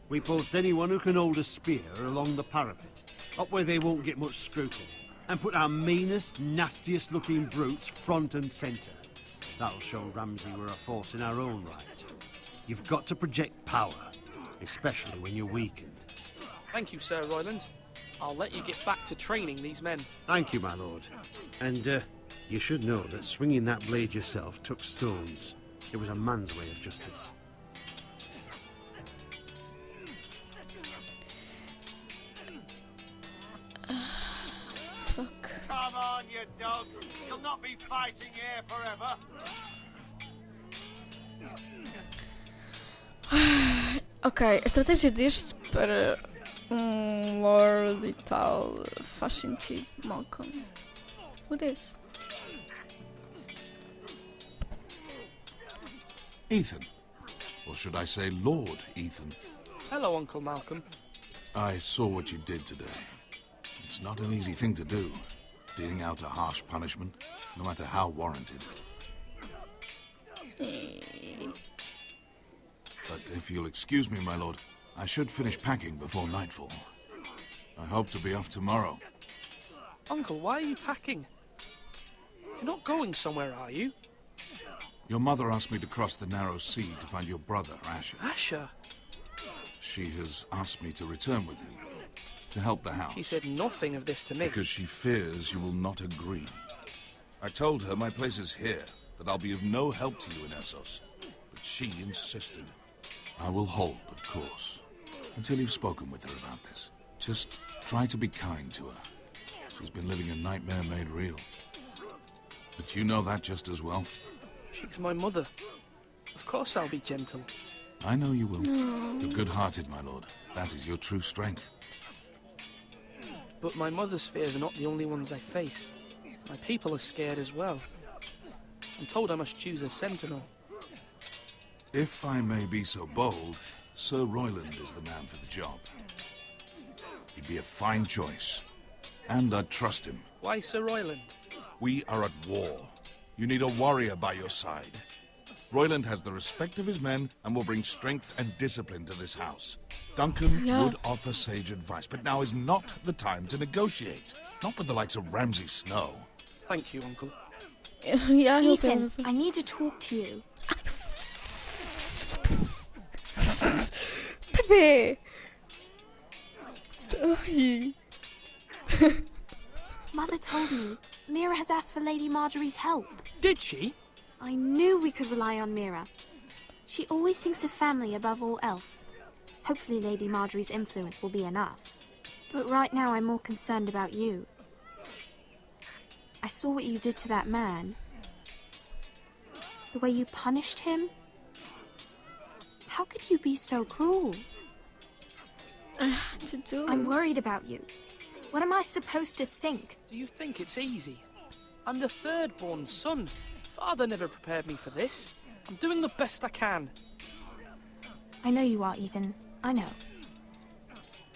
We post anyone who can hold a spear along the parapet, up where they won't get much scrutiny, and put our meanest, nastiest looking brutes front and centre. That'll show Ramsay we're a force in our own right. You've got to project power, especially when you're weakened. Thank you, Sir Royland. I'll let you get back to training these men. Thank you, my lord. And, you should know that swinging that blade yourself took stones. It was a man's way of justice. Fuck. Come on, you dogs. You'll not be fighting here forever. Ok, a estratégia deste para Lord e tal faz sentido, Malcolm. What is? Ethan. Or should I say Lord Ethan? Hello, Uncle Malcolm. I saw what you did today. It's not an easy thing to do, dealing out a harsh punishment, no matter how warranted. But if you'll excuse me, my lord, I should finish packing before nightfall. I hope to be off tomorrow. Uncle, why are you packing? You're not going somewhere, are you? Your mother asked me to cross the narrow sea to find your brother, Asher. Asher? She has asked me to return with him, to help the house. She said nothing of this to me. Because she fears you will not agree. I told her my place is here, that I'll be of no help to you in Essos. But she insisted. I will hold, of course, until you've spoken with her about this. Just try to be kind to her. She's been living a nightmare made real. But you know that just as well. She's my mother. Of course I'll be gentle. I know you will. You're good-hearted, my lord. That is your true strength. But my mother's fears are not the only ones I face. My people are scared as well. I'm told I must choose a sentinel. If I may be so bold, Sir Royland is the man for the job. He'd be a fine choice. And I'd trust him. Why Sir Royland? We are at war. You need a warrior by your side. Royland has the respect of his men and will bring strength and discipline to this house. Duncan would offer sage advice, but now is not the time to negotiate. Not with the likes of Ramsay Snow. Thank you, Uncle. Ethan, I need to talk to you. Bebê! Mother told me Mira has asked for Lady Marjorie's help. Did she? I knew we could rely on Mira. She always thinks of family above all else. Hopefully Lady Marjorie's influence will be enough. But right now I'm more concerned about you. I saw what you did to that man. The way you punished him. How could you be so cruel? I'm worried about you. What am I supposed to think? Do you think it's easy? I'm the third-born son. Father never prepared me for this. I'm doing the best I can. I know you are, Ethan. I know.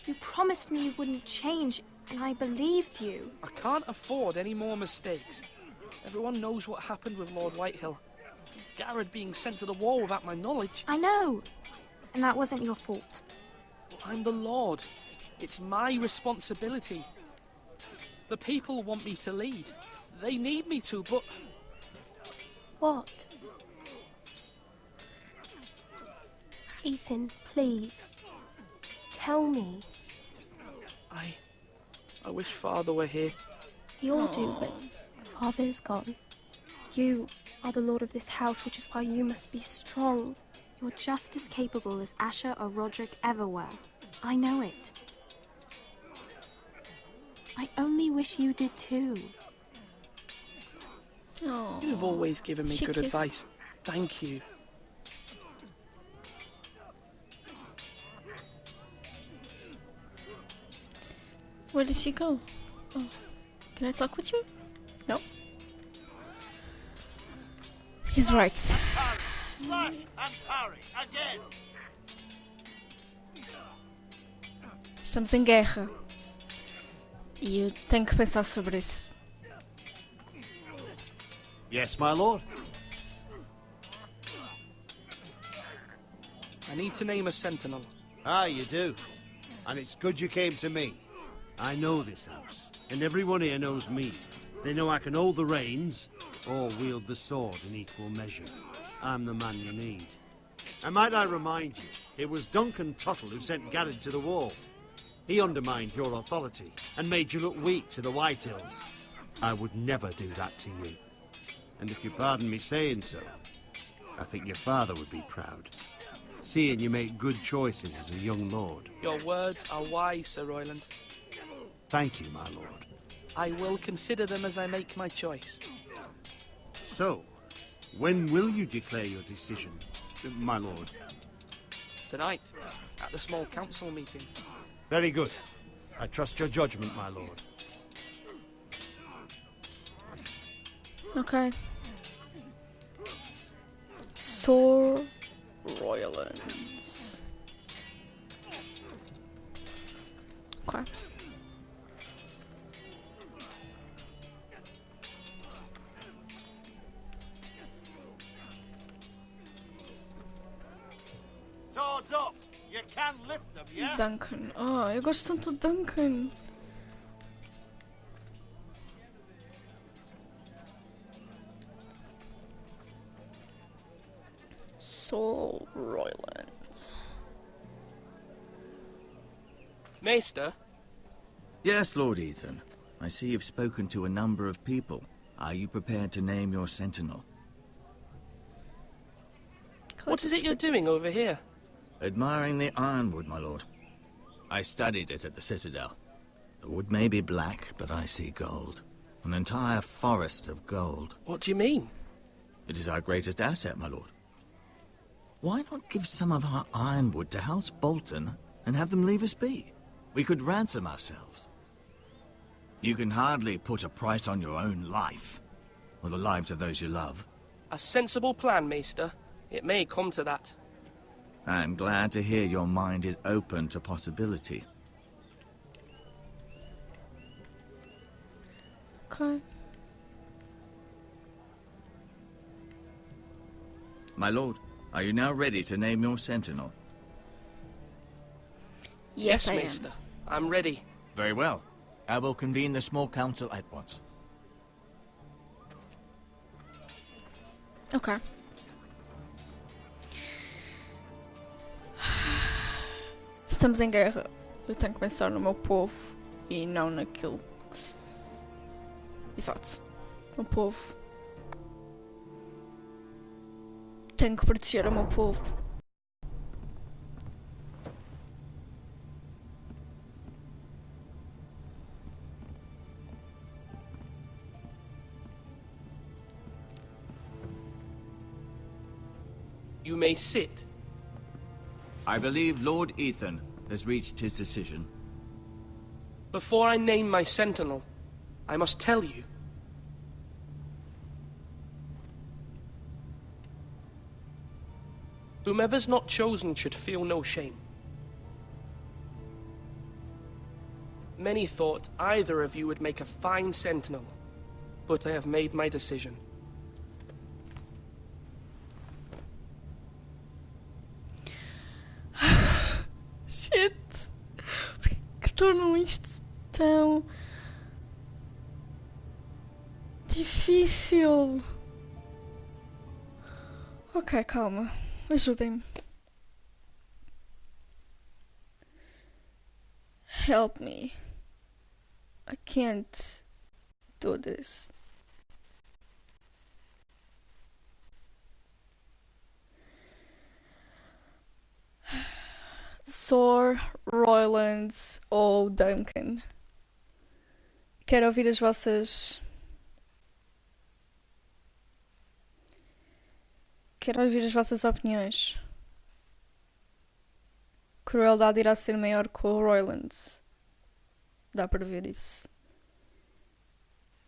You promised me you wouldn't change, and I believed you. I can't afford any more mistakes. Everyone knows what happened with Lord Whitehill. Garrett being sent to the war without my knowledge. I know. And that wasn't your fault. Well, I'm the Lord. It's my responsibility. The people want me to lead. They need me to, but... What? Ethan, please. Tell me. I wish Father were here. We all do, but Father is gone. You are the lord of this house, which is why you must be strong. You're just as capable as Asher or Roderick ever were. I know it. I only wish you did too. You've always given me good advice. Thank you. Where did she go? Oh. Can I talk with you? No. He's right. Slash and parry again. Estamos em guerra. E eu tenho que pensar sobre isso. Yes, my lord. I need to name a sentinel. Ah, you do. And it's good you came to me. I know this house, and everyone here knows me. They know I can hold the reins, or wield the sword in equal measure. I'm the man you need. And might I remind you, it was Duncan Tuttle who sent Garrett to the wall. He undermined your authority, and made you look weak to the Whitehills. I would never do that to you. And if you pardon me saying so, I think your father would be proud. Seeing you make good choices as a young lord. Your words are wise, Sir Royland. Thank you, my lord. I will consider them as I make my choice. So, when will you declare your decision, my lord? Tonight, at the small council meeting. Very good. I trust your judgment, my lord. Okay. Sir Roylands. Okay. Swords up! You can lift them, yeah? Duncan. Oh, eu gosto tanto do Duncan. Sir Roylands. Maester? Yes, Lord Ethan. I see you've spoken to a number of people. Are you prepared to name your sentinel? What is it you're doing over here? Admiring the ironwood, my lord. I studied it at the Citadel. The wood may be black, but I see gold. An entire forest of gold. What do you mean? It is our greatest asset, my lord. Why not give some of our ironwood to House Bolton and have them leave us be? We could ransom ourselves. You can hardly put a price on your own life, or the lives of those you love. A sensible plan, Maester. It may come to that. I'm glad to hear your mind is open to possibility. Okay. My lord, are you now ready to name your sentinel? Yes, I Maester. I'm ready. Very well. I will convene the small council at once. Ok. Estamos em guerra. Eu tenho que pensar no meu povo e não naquilo. Exato. O povo. Tenho que proteger o meu povo. You may sit. I believe Lord Ethan has reached his decision. Before I name my sentinel, I must tell you. Whomever's not chosen should feel no shame. Many thought either of you would make a fine sentinel, but I have made my decision. Shit! Por que tornam isto tão difícil? Ok, calma. Ajudem-me. Help me. I can't do this. Sir Roylands ou Duncan. Quero ouvir as vossas... Quero ouvir as vossas opiniões. Crueldade irá ser maior que o Roylands. Dá para ver isso.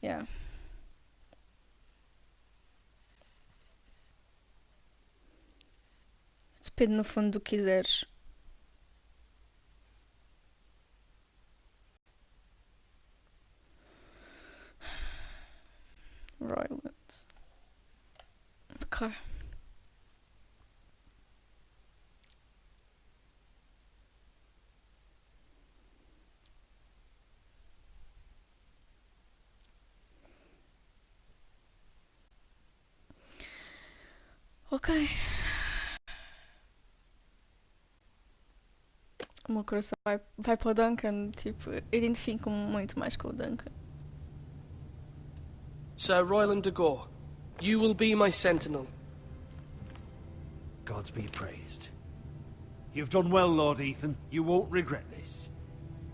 Yeah. Depende no fundo do que quiseres. Roylands. Ok. Ok. O meu coração vai para o Duncan. Tipo, identifico-me muito mais com o Duncan. Sir Royland de Gore, you will be my sentinel. Gods be praised. You've done well, Lord Ethan. You won't regret this.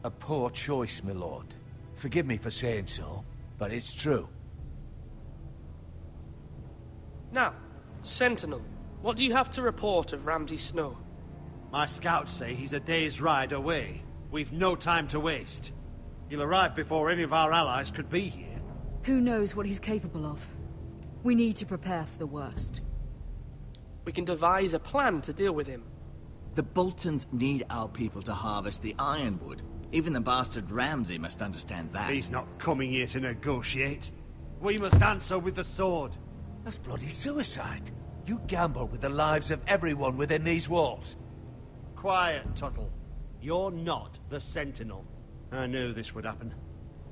A poor choice, my lord. Forgive me for saying so, but it's true. Now, Sentinel, what do you have to report of Ramsay Snow? My scouts say he's a day's ride away. We've no time to waste. He'll arrive before any of our allies could be here. Who knows what he's capable of? We need to prepare for the worst. We can devise a plan to deal with him. The Boltons need our people to harvest the ironwood. Even the bastard Ramsay must understand that. He's not coming here to negotiate. We must answer with the sword. That's bloody suicide. You gamble with the lives of everyone within these walls. Quiet, Tuttle. You're not the Sentinel. I knew this would happen.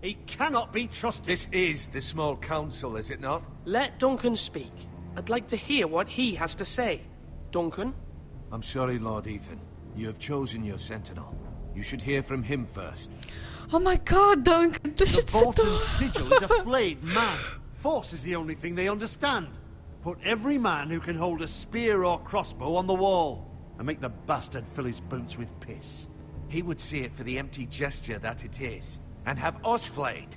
He cannot be trusted. This is the small council, is it not? Let Duncan speak. I'd like to hear what he has to say. Duncan? I'm sorry, Lord Ethan. You have chosen your sentinel. You should hear from him first. Oh my god, Duncan, this The shit's Bolton sigil is a flayed man. Force is the only thing they understand. Put every man who can hold a spear or crossbow on the wall, and make the bastard fill his boots with piss. He would see it for the empty gesture that it is, and have us flayed.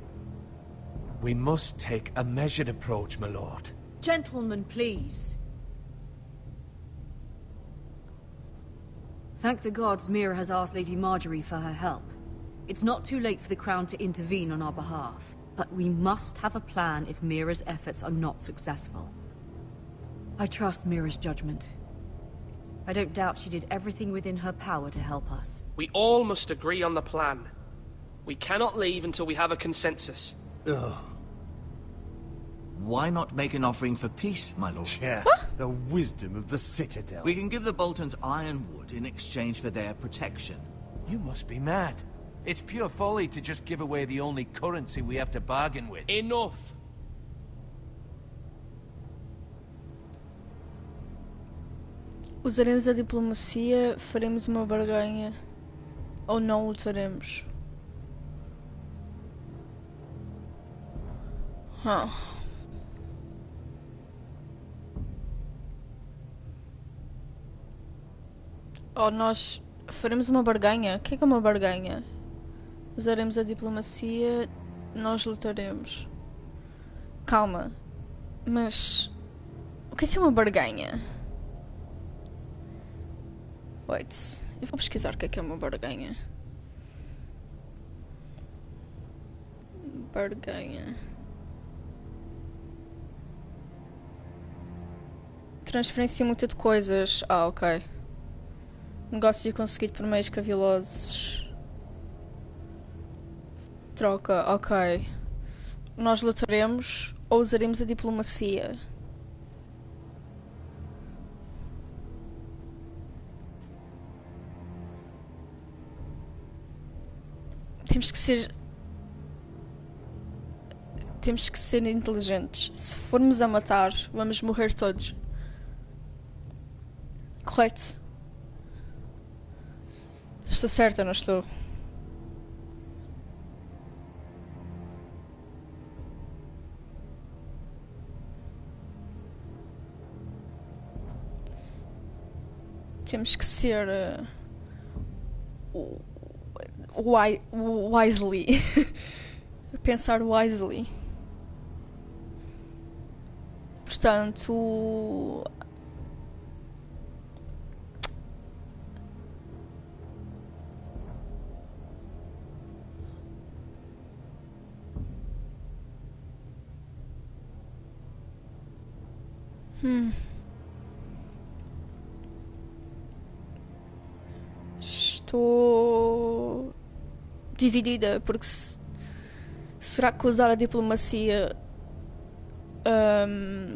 We must take a measured approach, my lord. Gentlemen, please. Thank the gods Mira has asked Lady Marjorie for her help. It's not too late for the Crown to intervene on our behalf, but we must have a plan if Mira's efforts are not successful. I trust Mira's judgment. I don't doubt she did everything within her power to help us. We all must agree on the plan. We cannot leave until we have a consensus. Ugh. Why not make an offering for peace, my lord? Yeah, the wisdom of the Citadel. We can give the Boltons ironwood in exchange for their protection. You must be mad. It's pure folly to just give away the only currency we have to bargain with. Enough! Usaremos a diplomacia, faremos uma barganha ou não lutaremos? Ou nós faremos uma barganha? O que é uma barganha? Usaremos a diplomacia, nós lutaremos. Calma, mas o que é uma barganha? Wait, eu vou pesquisar o que é uma barganha. Barganha. Transferência muita de coisas. Ah, ok. Negócio conseguido por meios cavilosos. Troca, ok. Nós lutaremos ou usaremos a diplomacia? Temos que ser inteligentes. Se formos a matar, vamos morrer todos. Correto? Estou certa, não estou? Temos que ser wisely. Pensar wisely. Portanto, estou dividida, porque será que usar a diplomacia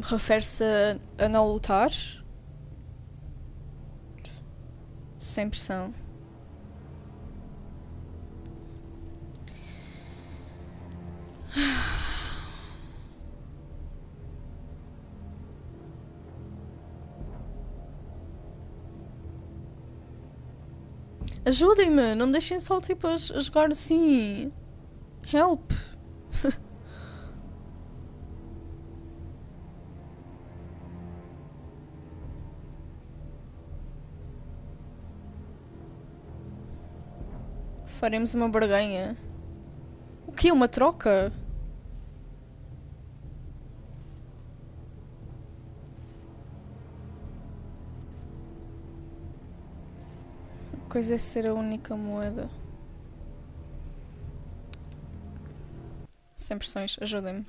refere-se a não lutar? Sem pressão. Ajudem-me, não me deixem só tipo a jogar assim. Help! Faremos uma barganha. O que? Uma troca? Coisa é ser a única moeda. Sem pressões, ajudem-me.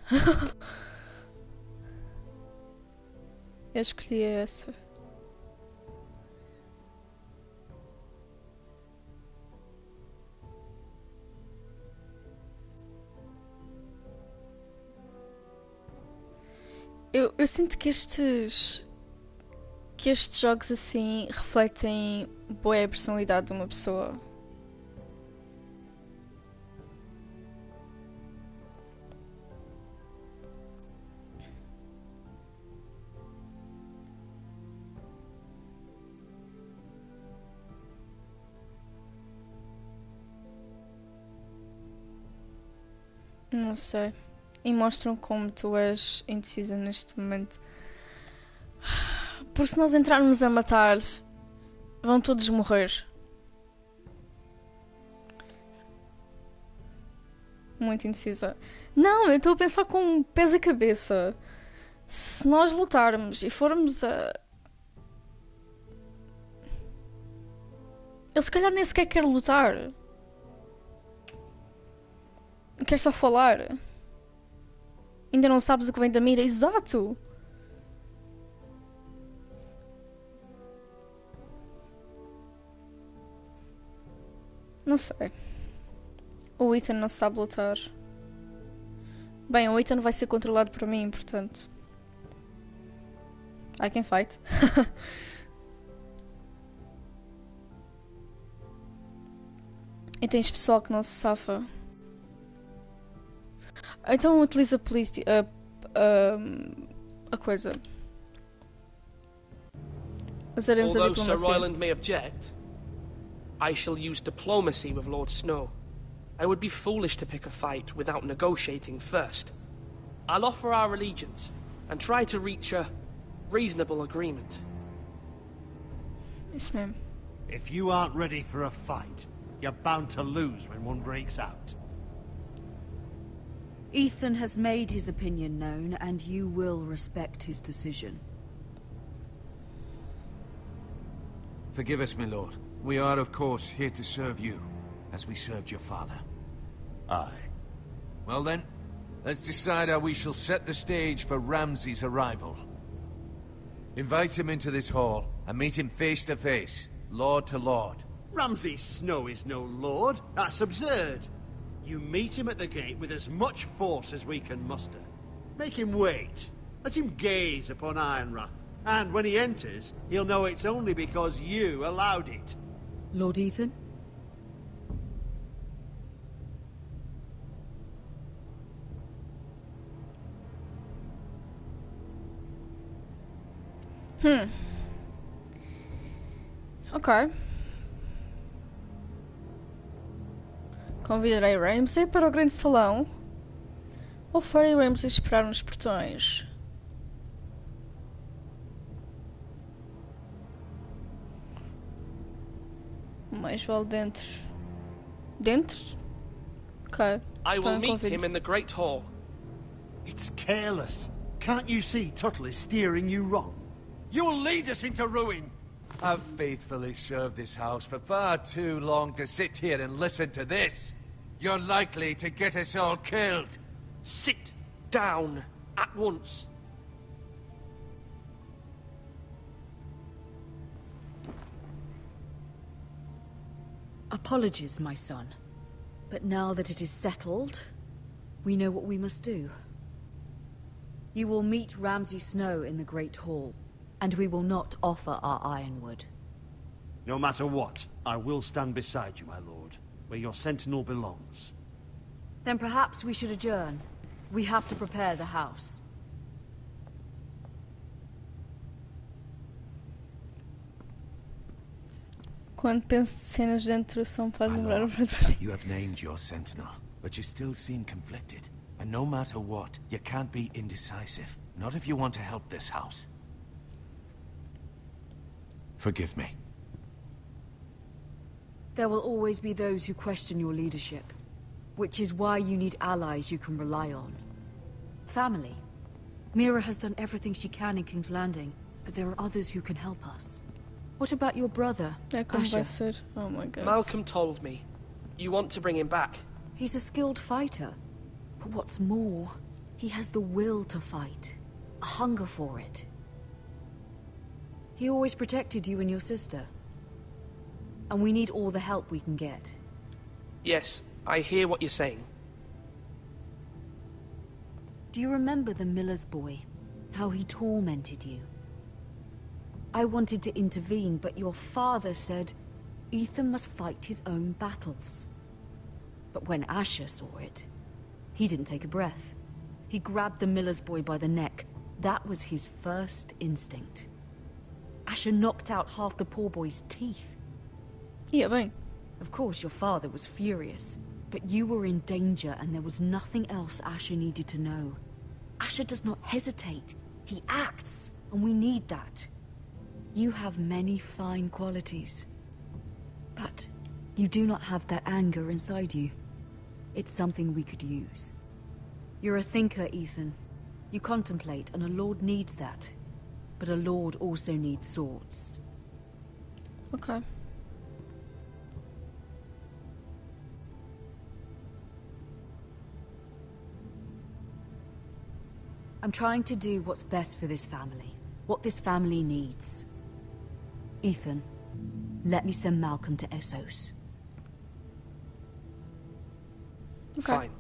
Eu escolhi essa. Eu sinto que estes jogos assim refletem boa a personalidade de uma pessoa. Não sei. E mostram como tu és indecisa neste momento. Porque se nós entrarmos a matar, vão todos morrer. Muito indecisa. Não, eu estou a pensar com pés a cabeça. Se nós lutarmos e formos a... Ele se calhar nem sequer quer lutar. Quer só falar. Ainda não sabes o que vem da mira. Exato! Não sei. O Ethan não sabe lutar. Bem, o Ethan vai ser controlado por mim, portanto. I can fight. E tens pessoal que não se safa. Então utiliza a coisa. Usaremos a Although Sir diplomacia. Royland may object, I shall use diplomacy with Lord Snow. I would be foolish to pick a fight without negotiating first. I'll offer our allegiance and try to reach a reasonable agreement. Yes, ma'am. If you aren't ready for a fight, you're bound to lose when one breaks out. Ethan has made his opinion known, and you will respect his decision. Forgive us, my lord. We are, of course, here to serve you, as we served your father. Aye. Well then, let's decide how we shall set the stage for Ramsay's arrival. Invite him into this hall, and meet him face to face, lord to lord. Ramsay Snow is no lord. That's absurd. You meet him at the gate with as much force as we can muster. Make him wait. Let him gaze upon Ironrath. And when he enters, he'll know it's only because you allowed it. Lord Ethan? Ok. Convidarei Ramsay para o grande salão ou farei Ramsay esperar nos portões? Mais vale dentro. Dentro? Ok. I will Então meet convido. him in the Great Hall. It's careless. Can't you see Tuttle is steering you wrong? You'll lead us into ruin. I've faithfully served this house for far too long to sit here and listen to this. You're likely to get us all killed. Sit down at once. Apologies, my son. But now that it is settled, we know what we must do. You will meet Ramsay Snow in the Great Hall, and we will not offer our ironwood. No matter what, I will stand beside you, my lord, where your sentinel belongs. Then perhaps we should adjourn. We have to prepare the house. Quando penso de cenas de introdução para lembrar o You have named your sentinel, but you still seem conflicted. And no matter what, you can't be indecisive. Not if you want to help this house. Forgive me. There will always be those who question your leadership, which is why you need allies you can rely on. Family. Mira has done everything she can in King's Landing, but there are others who can help us. What about your brother, como vai Asher? ser? Oh my god. Malcolm told me. You want to bring him back? He's a skilled fighter. But what's more, he has the will to fight. A hunger for it. He always protected you and your sister. And we need all the help we can get. Yes, I hear what you're saying. Do you remember the miller's boy? How he tormented you? I wanted to intervene, but your father said Ethan must fight his own battles. But when Asher saw it, he didn't take a breath. He grabbed the miller's boy by the neck. That was his first instinct. Asher knocked out half the poor boy's teeth. Yeah, bem. Of course, your father was furious, but you were in danger and there was nothing else Asher needed to know. Asher does not hesitate. He acts, and we need that. You have many fine qualities. But you do not have that anger inside you. It's something we could use. You're a thinker, Ethan. You contemplate, and a lord needs that. But a lord also needs swords. Okay. I'm trying to do what's best for this family. What this family needs. Ethan, let me send Malcolm to Essos. Okay. Fine.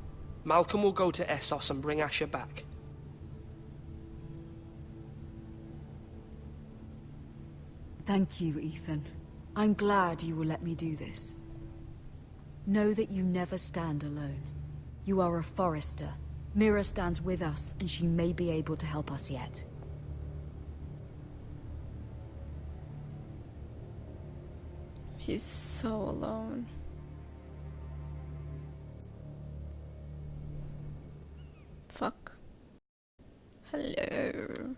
Malcolm will go to Essos and bring Asher back. Thank you, Ethan. I'm glad you will let me do this. Know that you never stand alone. You are a Forrester. Mira stands with us, and she may be able to help us yet. He's so alone. Fuck. Hello.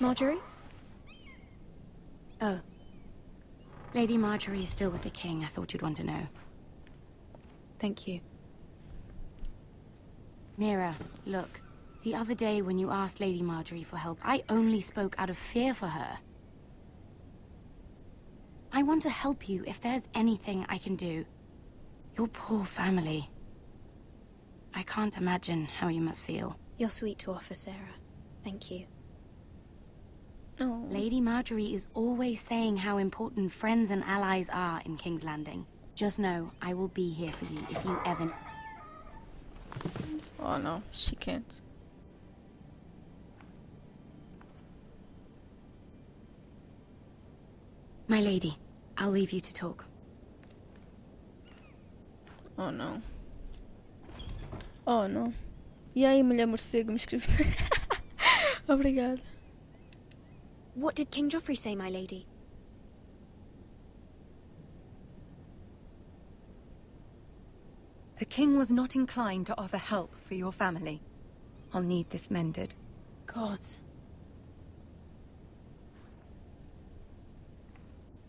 Marjorie? Oh. Lady Marjorie is still with the king. I thought you'd want to know. Thank you. Mira, look. The other day when you asked Lady Marjorie for help, I only spoke out of fear for her. I want to help you if there's anything I can do. Your poor family. I can't imagine how you must feel. You're sweet to offer, Sarah. Thank you. Oh. Lady Marjorie is always saying how important friends and allies are in King's Landing. Just know, I will be here for you if you ever... Oh no, she can't. My lady, I'll leave you to talk. Oh não. Oh não. E aí, mulher morcego, me escreveu. Obrigada. What did King Joffrey say, my lady? The king was not inclined to offer help for your family. I'll need this mended. Gods.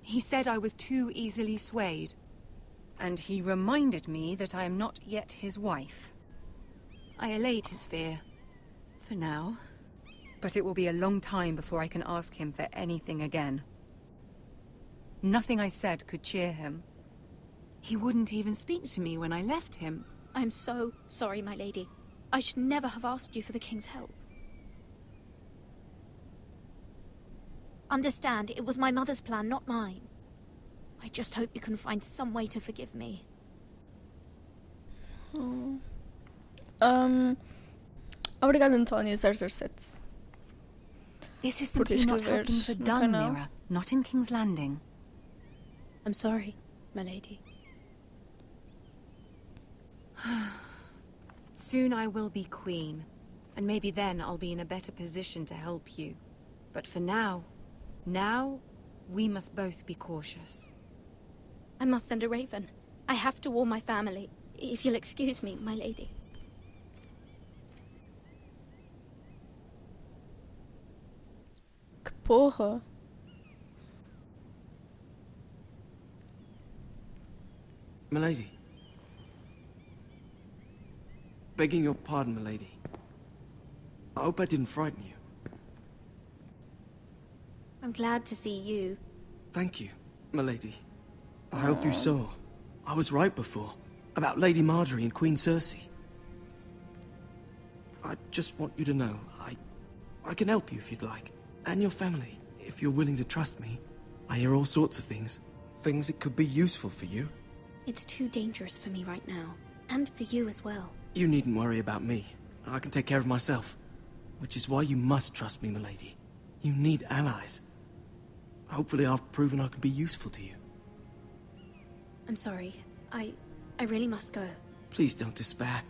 He said I was too easily swayed. And he reminded me that I am not yet his wife. I allayed his fear. For now. But it will be a long time before I can ask him for anything again. Nothing I said could cheer him. He wouldn't even speak to me when I left him. I'm so sorry, my lady. I should never have asked you for the king's help. Understand, it was my mother's plan, not mine. I just hope you can find some way to forgive me. Obrigada, António 007. This is simply not how things are done, Mira. Not in King's Landing. I'm sorry, my lady. Soon I will be queen, and maybe then I'll be in a better position to help you. But for now, Now, we must both be cautious. I must send a raven. I have to warn my family. If you'll excuse me, my lady. Que porra. Milady. Begging your pardon, milady. I hope I didn't frighten you. I'm glad to see you. Thank you, milady. I hope you saw. I was right before. About Lady Marjorie and Queen Cersei. I just want you to know, I can help you if you'd like. And your family, if you're willing to trust me. I hear all sorts of things. Things that could be useful for you. It's too dangerous for me right now. And for you as well. You needn't worry about me. I can take care of myself. Which is why you must trust me, milady. You need allies. Hopefully I've proven I can be useful to you. I'm sorry. I really must go. Please don't despair.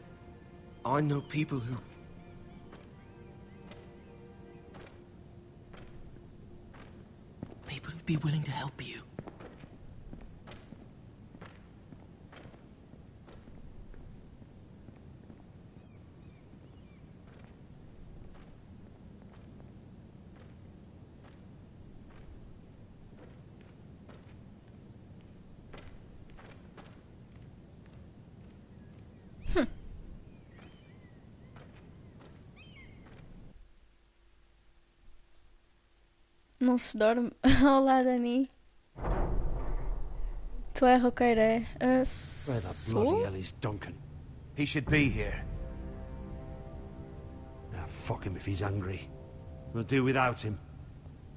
I know people who... People who'd be willing to help you. Não se dorme ao lado de mim. Tu é roqueiro, é? Where the bloody hell is Duncan? He should be here. Now fuck him if he's hungry. We'll do without him.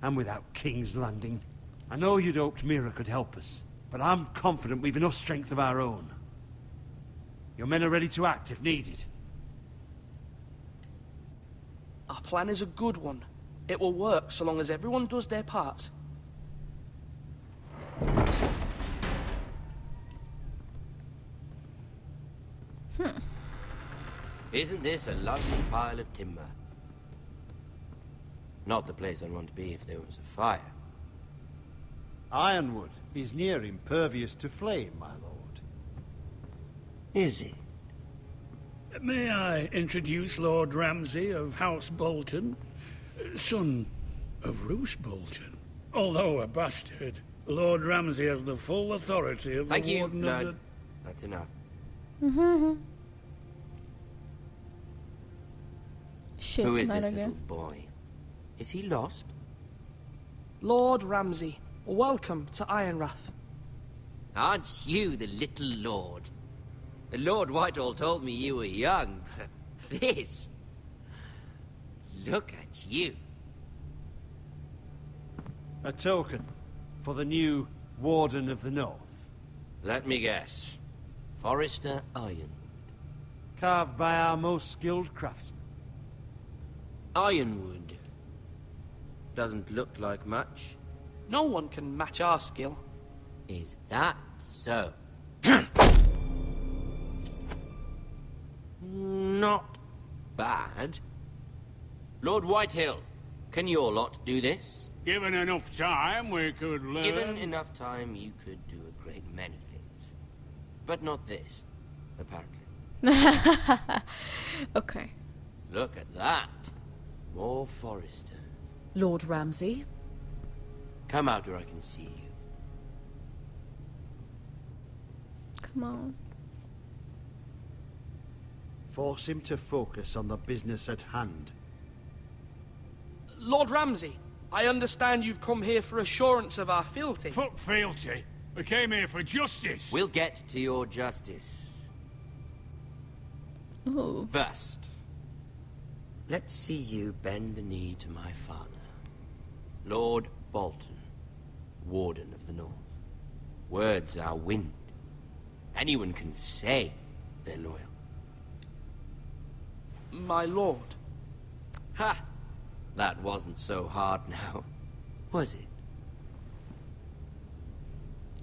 And without King's Landing. I know you'd hoped Mira could help us, but I'm confident we've enough strength of our own. Your men are ready to act if needed. Our plan is a good one. It will work so long as everyone does their part. Isn't this a lovely pile of timber? Not the place I'd want to be if there was a fire. Ironwood is near impervious to flame, my lord. Is it? May I introduce Lord Ramsay of House Bolton, son of Roose Bolton. Although a bastard, Lord Ramsay has the full authority of Thank the you, Warden Lord. of That's enough. Shit, Who is not this again. little boy? Is he lost? Lord Ramsay, welcome to Ironrath. Aren't you the little lord? Lord Whitehall told me you were young, but this... Look at you. A token for the new Warden of the North. Let me guess. Forrester Ironwood. Carved by our most skilled craftsmen. Ironwood. Doesn't look like much. No one can match our skill. Is that so? Not bad. Lord Whitehill, can your lot do this? Given enough time, we could learn. Given enough time, you could do a great many things. But not this, apparently. Okay. Look at that. More foresters. Lord Ramsay? Come out where I can see you. Come on. Force him to focus on the business at hand. Lord Ramsay, I understand you've come here for assurance of our fealty. Fuck fealty. We came here for justice. We'll get to your justice. Ooh. First, let's see you bend the knee to my father, Lord Bolton, Warden of the North. Words are wind. Anyone can say they're loyal. My lord. Ha! That wasn't so hard now, was it?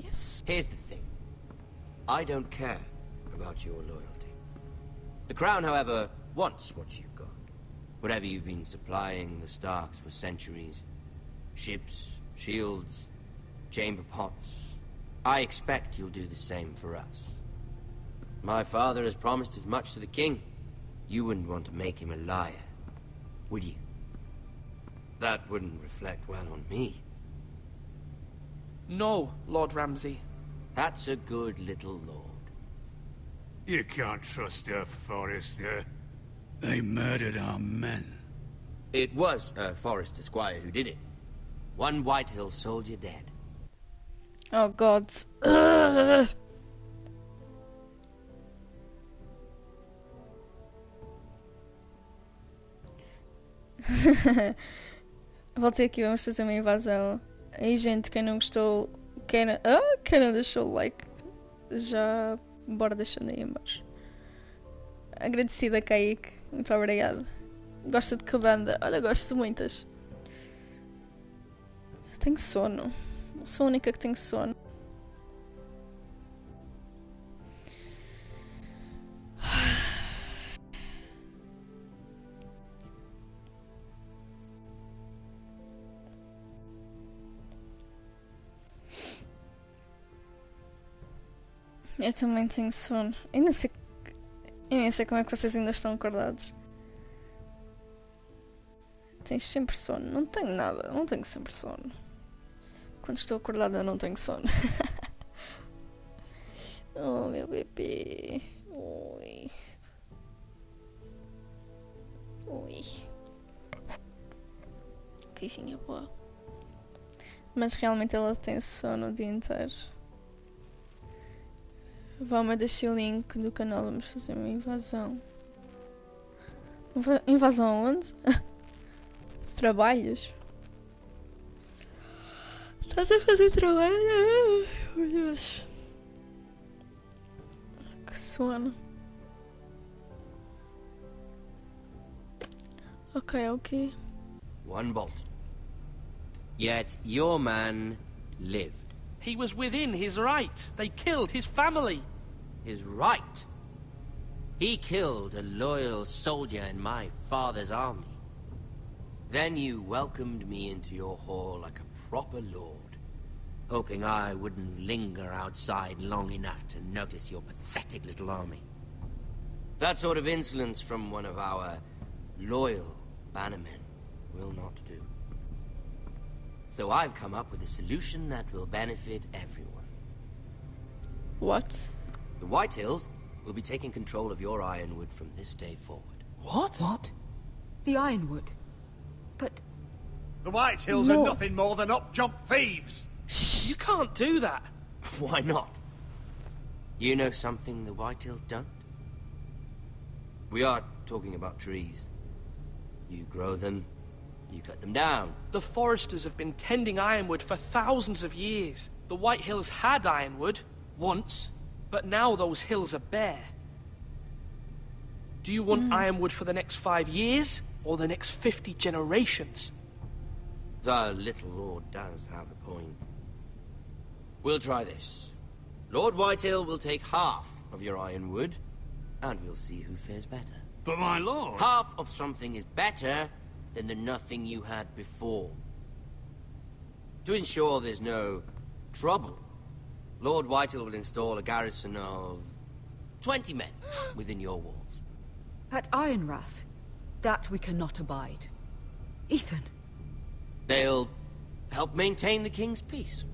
Yes. Here's the thing. I don't care about your loyalty. The Crown, however, wants what you've got. Whatever you've been supplying the Starks for centuries. Ships, shields, chamber pots. I expect you'll do the same for us. My father has promised as much to the king. You wouldn't want to make him a liar, would you? That wouldn't reflect well on me. No, Lord Ramsay. That's a good little lord. You can't trust her, Forrester. They murdered our men. It was a Forrester squire who did it. One Whitehill soldier dead. Oh god. Voltei aqui, vamos fazer uma invasão. Aí, gente, quem não gostou, quem não deixou o like, já bora deixando aí embaixo. Agradecida, Kaique. Muito obrigada. Gosta de que banda? Olha, gosto de muitas. Tenho sono. Sou a única que tenho sono. Eu também tenho sono. Eu nem sei como é que vocês ainda estão acordados. Tens sempre sono? Não tenho nada. Não tenho sempre sono. Quando estou acordada não tenho sono. Oh, meu bebê. Oi. Oi. Coisinha boa. Mas realmente ela tem sono o dia inteiro. Vamos deixar o link do canal, vamos fazer uma invasão. Invasão onde? Trabalhos? Estás a fazer trabalho? Ai, meu Deus. Que sono. Ok. One bolt. Yet your man lived. He was within his right. They killed his family. His right? He killed a loyal soldier in my father's army. Then you welcomed me into your hall like a proper lord, hoping I wouldn't linger outside long enough to notice your pathetic little army. That sort of insolence from one of our loyal bannermen will not do. So I've come up with a solution that will benefit everyone. What? The Whitehills will be taking control of your ironwood from this day forward. What? What? The ironwood? But... The Whitehills are nothing more than up-jump thieves! You can't do that! Why not? You know something the Whitehills don't? We are talking about trees. You grow them, you cut them down. The Foresters have been tending ironwood for thousands of years. The Whitehills had ironwood, once, but now those hills are bare. Do you want ironwood for the next 5 years, or the next 50 generations? The little lord does have a point. We'll try this. Lord Whitehill will take half of your ironwood, and we'll see who fares better. But my lord... Half of something is better than the nothing you had before. To ensure there's no trouble, Lord Whitehill will install a garrison of 20 men within your walls. At Ironrath? That we cannot abide. Ethan! They'll help maintain the king's peace.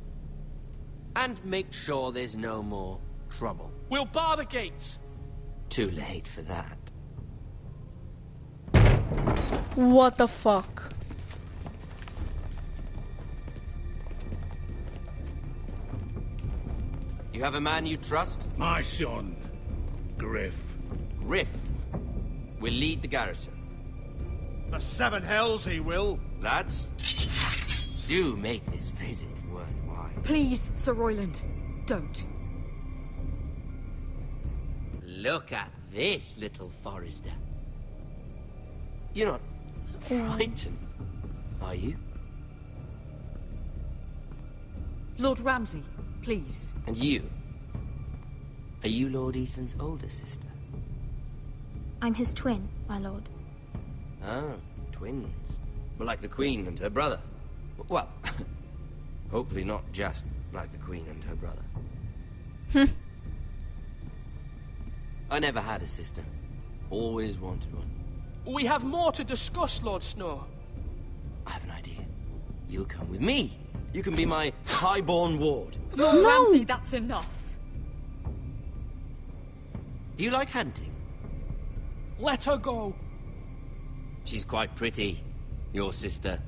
And make sure there's no more trouble. We'll bar the gates! Too late for that. What the fuck? You have a man you trust? My son, Griff. Griff will lead the garrison. The seven hells he will. Lads, do make this visit worthwhile. Please, Sir Royland, don't. Look at this, little Forrester. You're not frightened, are you? Lord Ramsay, please. And you? Are you Lord Ethan's older sister? I'm his twin, my lord. Oh, twins. Well, like the Queen and her brother. Well, Hopefully not just like the Queen and her brother. I never had a sister. Always wanted one. We have more to discuss, Lord Snow. I have an idea. You'll come with me. You can be my highborn ward. Lord Ramsay, that's enough. Do you like hunting? Let her go. She's quite pretty, your sister.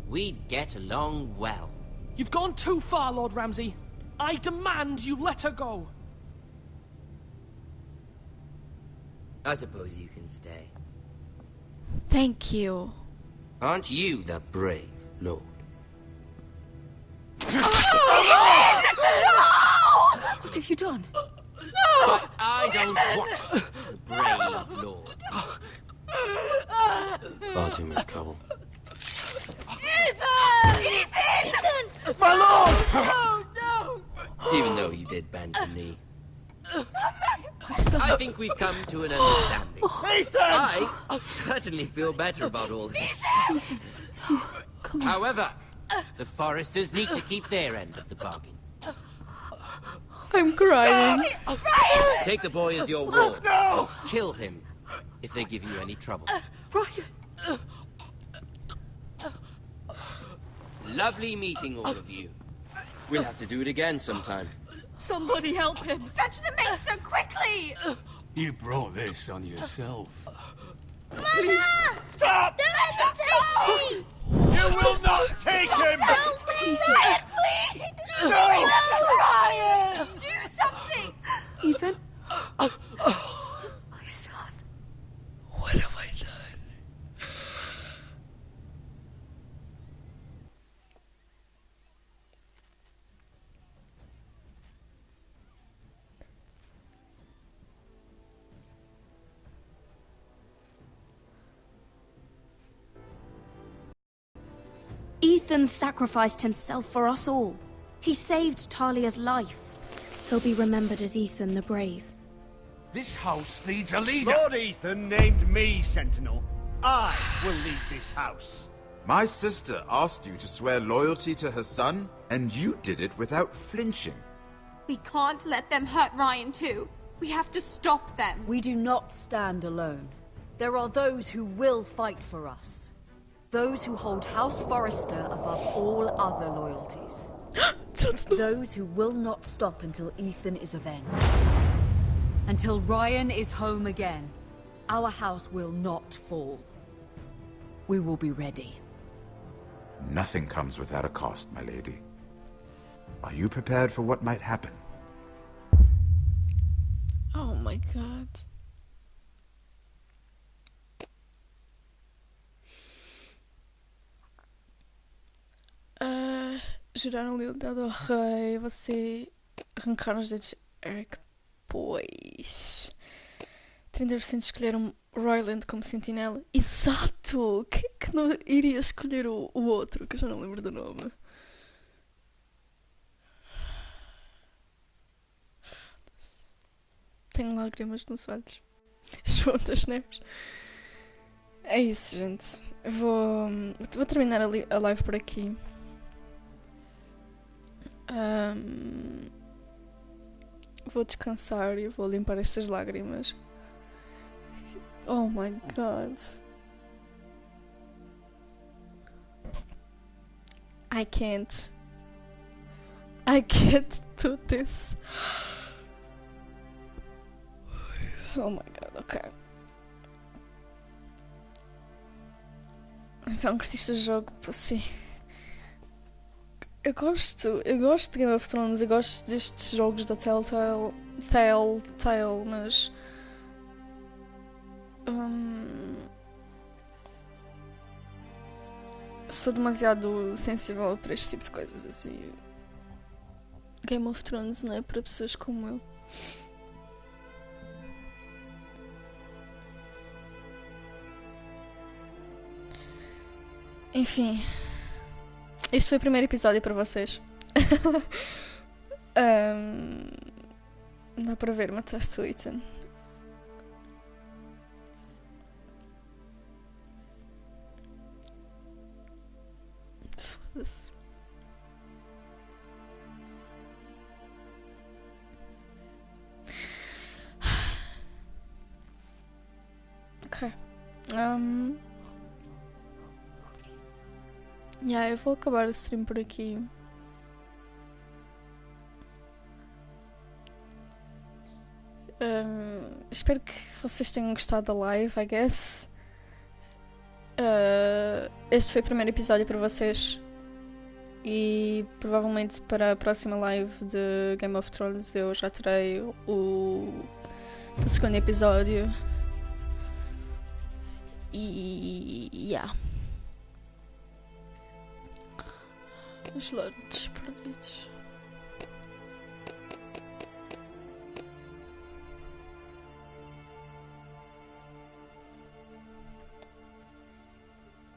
We'd get along well. You've gone too far, Lord Ramsay. I demand you let her go. I suppose you can stay. Thank you. Aren't you the brave lord? What have you done? But I don't want the brave lord. Far too much trouble. Ethan! Ethan! My lord! Oh, no! Even though you did bend the knee. I think we've come to an understanding. Ethan! I certainly feel better about all this. However, the Foresters need to keep their end of the bargain. I'm crying. Take the boy as your ward. No! Kill him if they give you any trouble. Ryan! Lovely meeting all of you. We'll have to do it again sometime. Somebody help him! Fetch the maester quickly! You brought this on yourself. Mother! Stop! Don't let them take me! You will not take him! Help me! Ryan, please! No! Ryan! Do something! Ethan? My son. What have I done? Ethan sacrificed himself for us all. He saved Talia's life. He'll be remembered as Ethan the Brave. This house needs a leader. Lord Ethan named me Sentinel. I will lead this house. My sister asked you to swear loyalty to her son, and you did it without flinching. We can't let them hurt Ryan too. We have to stop them. We do not stand alone. There are those who will fight for us. Those who hold House Forrester above all other loyalties. Those who will not stop until Ethan is avenged. Until Ryan is home again, our house will not fall. We will be ready. Nothing comes without a cost, my lady. Are you prepared for what might happen? Oh my god. Jurar a lealdade ao rei, você arrancar os dedos Eric, pois 30% escolheram Royland como sentinela. Exato! Quem é que não iria escolher o outro, que eu já não lembro do nome? Tenho lágrimas nos olhos. João das Neves. É isso, gente. Eu vou terminar a live por aqui. Vou descansar e vou limpar estas lágrimas. Oh my god. I can't do this. Oh my god, ok. Então, curtiste o jogo? Sim. Eu gosto de Game of Thrones, eu gosto destes jogos da Telltale, mas sou demasiado sensível para este tipo de coisas assim. Game of Thrones não é para pessoas como eu. Enfim, este foi o primeiro episódio para vocês. Dá para ver, mataste o Ethan. Foda-se. Eu vou acabar o stream por aqui. Espero que vocês tenham gostado da live, I guess. Este foi o primeiro episódio para vocês. E provavelmente para a próxima live de Game of Thrones eu já terei o segundo episódio. E os lotes perdidos.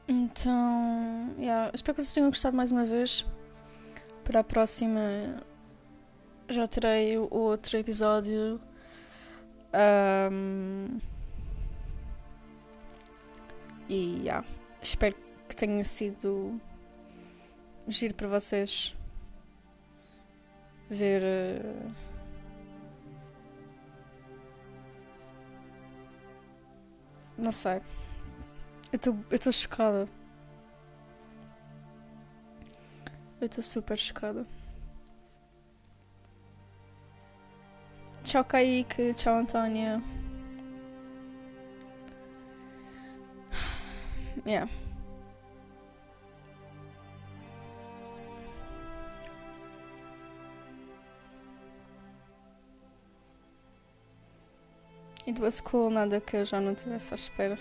Então, espero que vocês tenham gostado mais uma vez. Para a próxima já terei o outro episódio. Espero que tenha sido giro para vocês ver não sei. Eu estou chocada. Eu estou super chocada. Tchau, Kaique. Tchau, Antónia. It was cool, nada que eu já não estivesse à espera.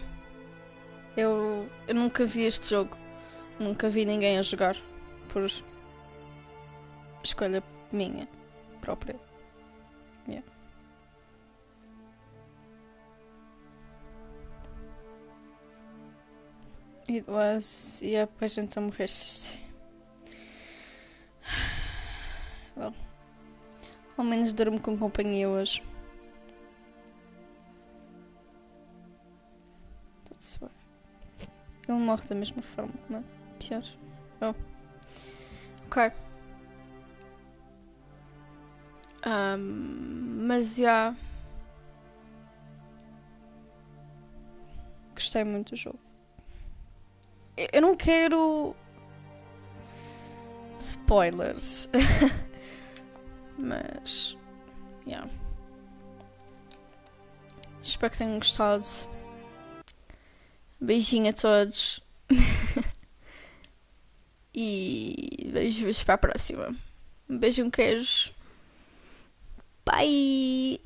Eu nunca vi este jogo. Nunca vi ninguém a jogar. Por escolha minha própria. It was... E a gente a morrer. Bom, ao menos durmo com companhia hoje. Tudo-se bem. Ele morre da mesma forma, não? Pior. Ok. Mas gostei muito do jogo. Eu não quero spoilers. Mas espero que tenham gostado. Beijinho a todos. E beijos para a próxima. Um beijo, um queijo. Bye!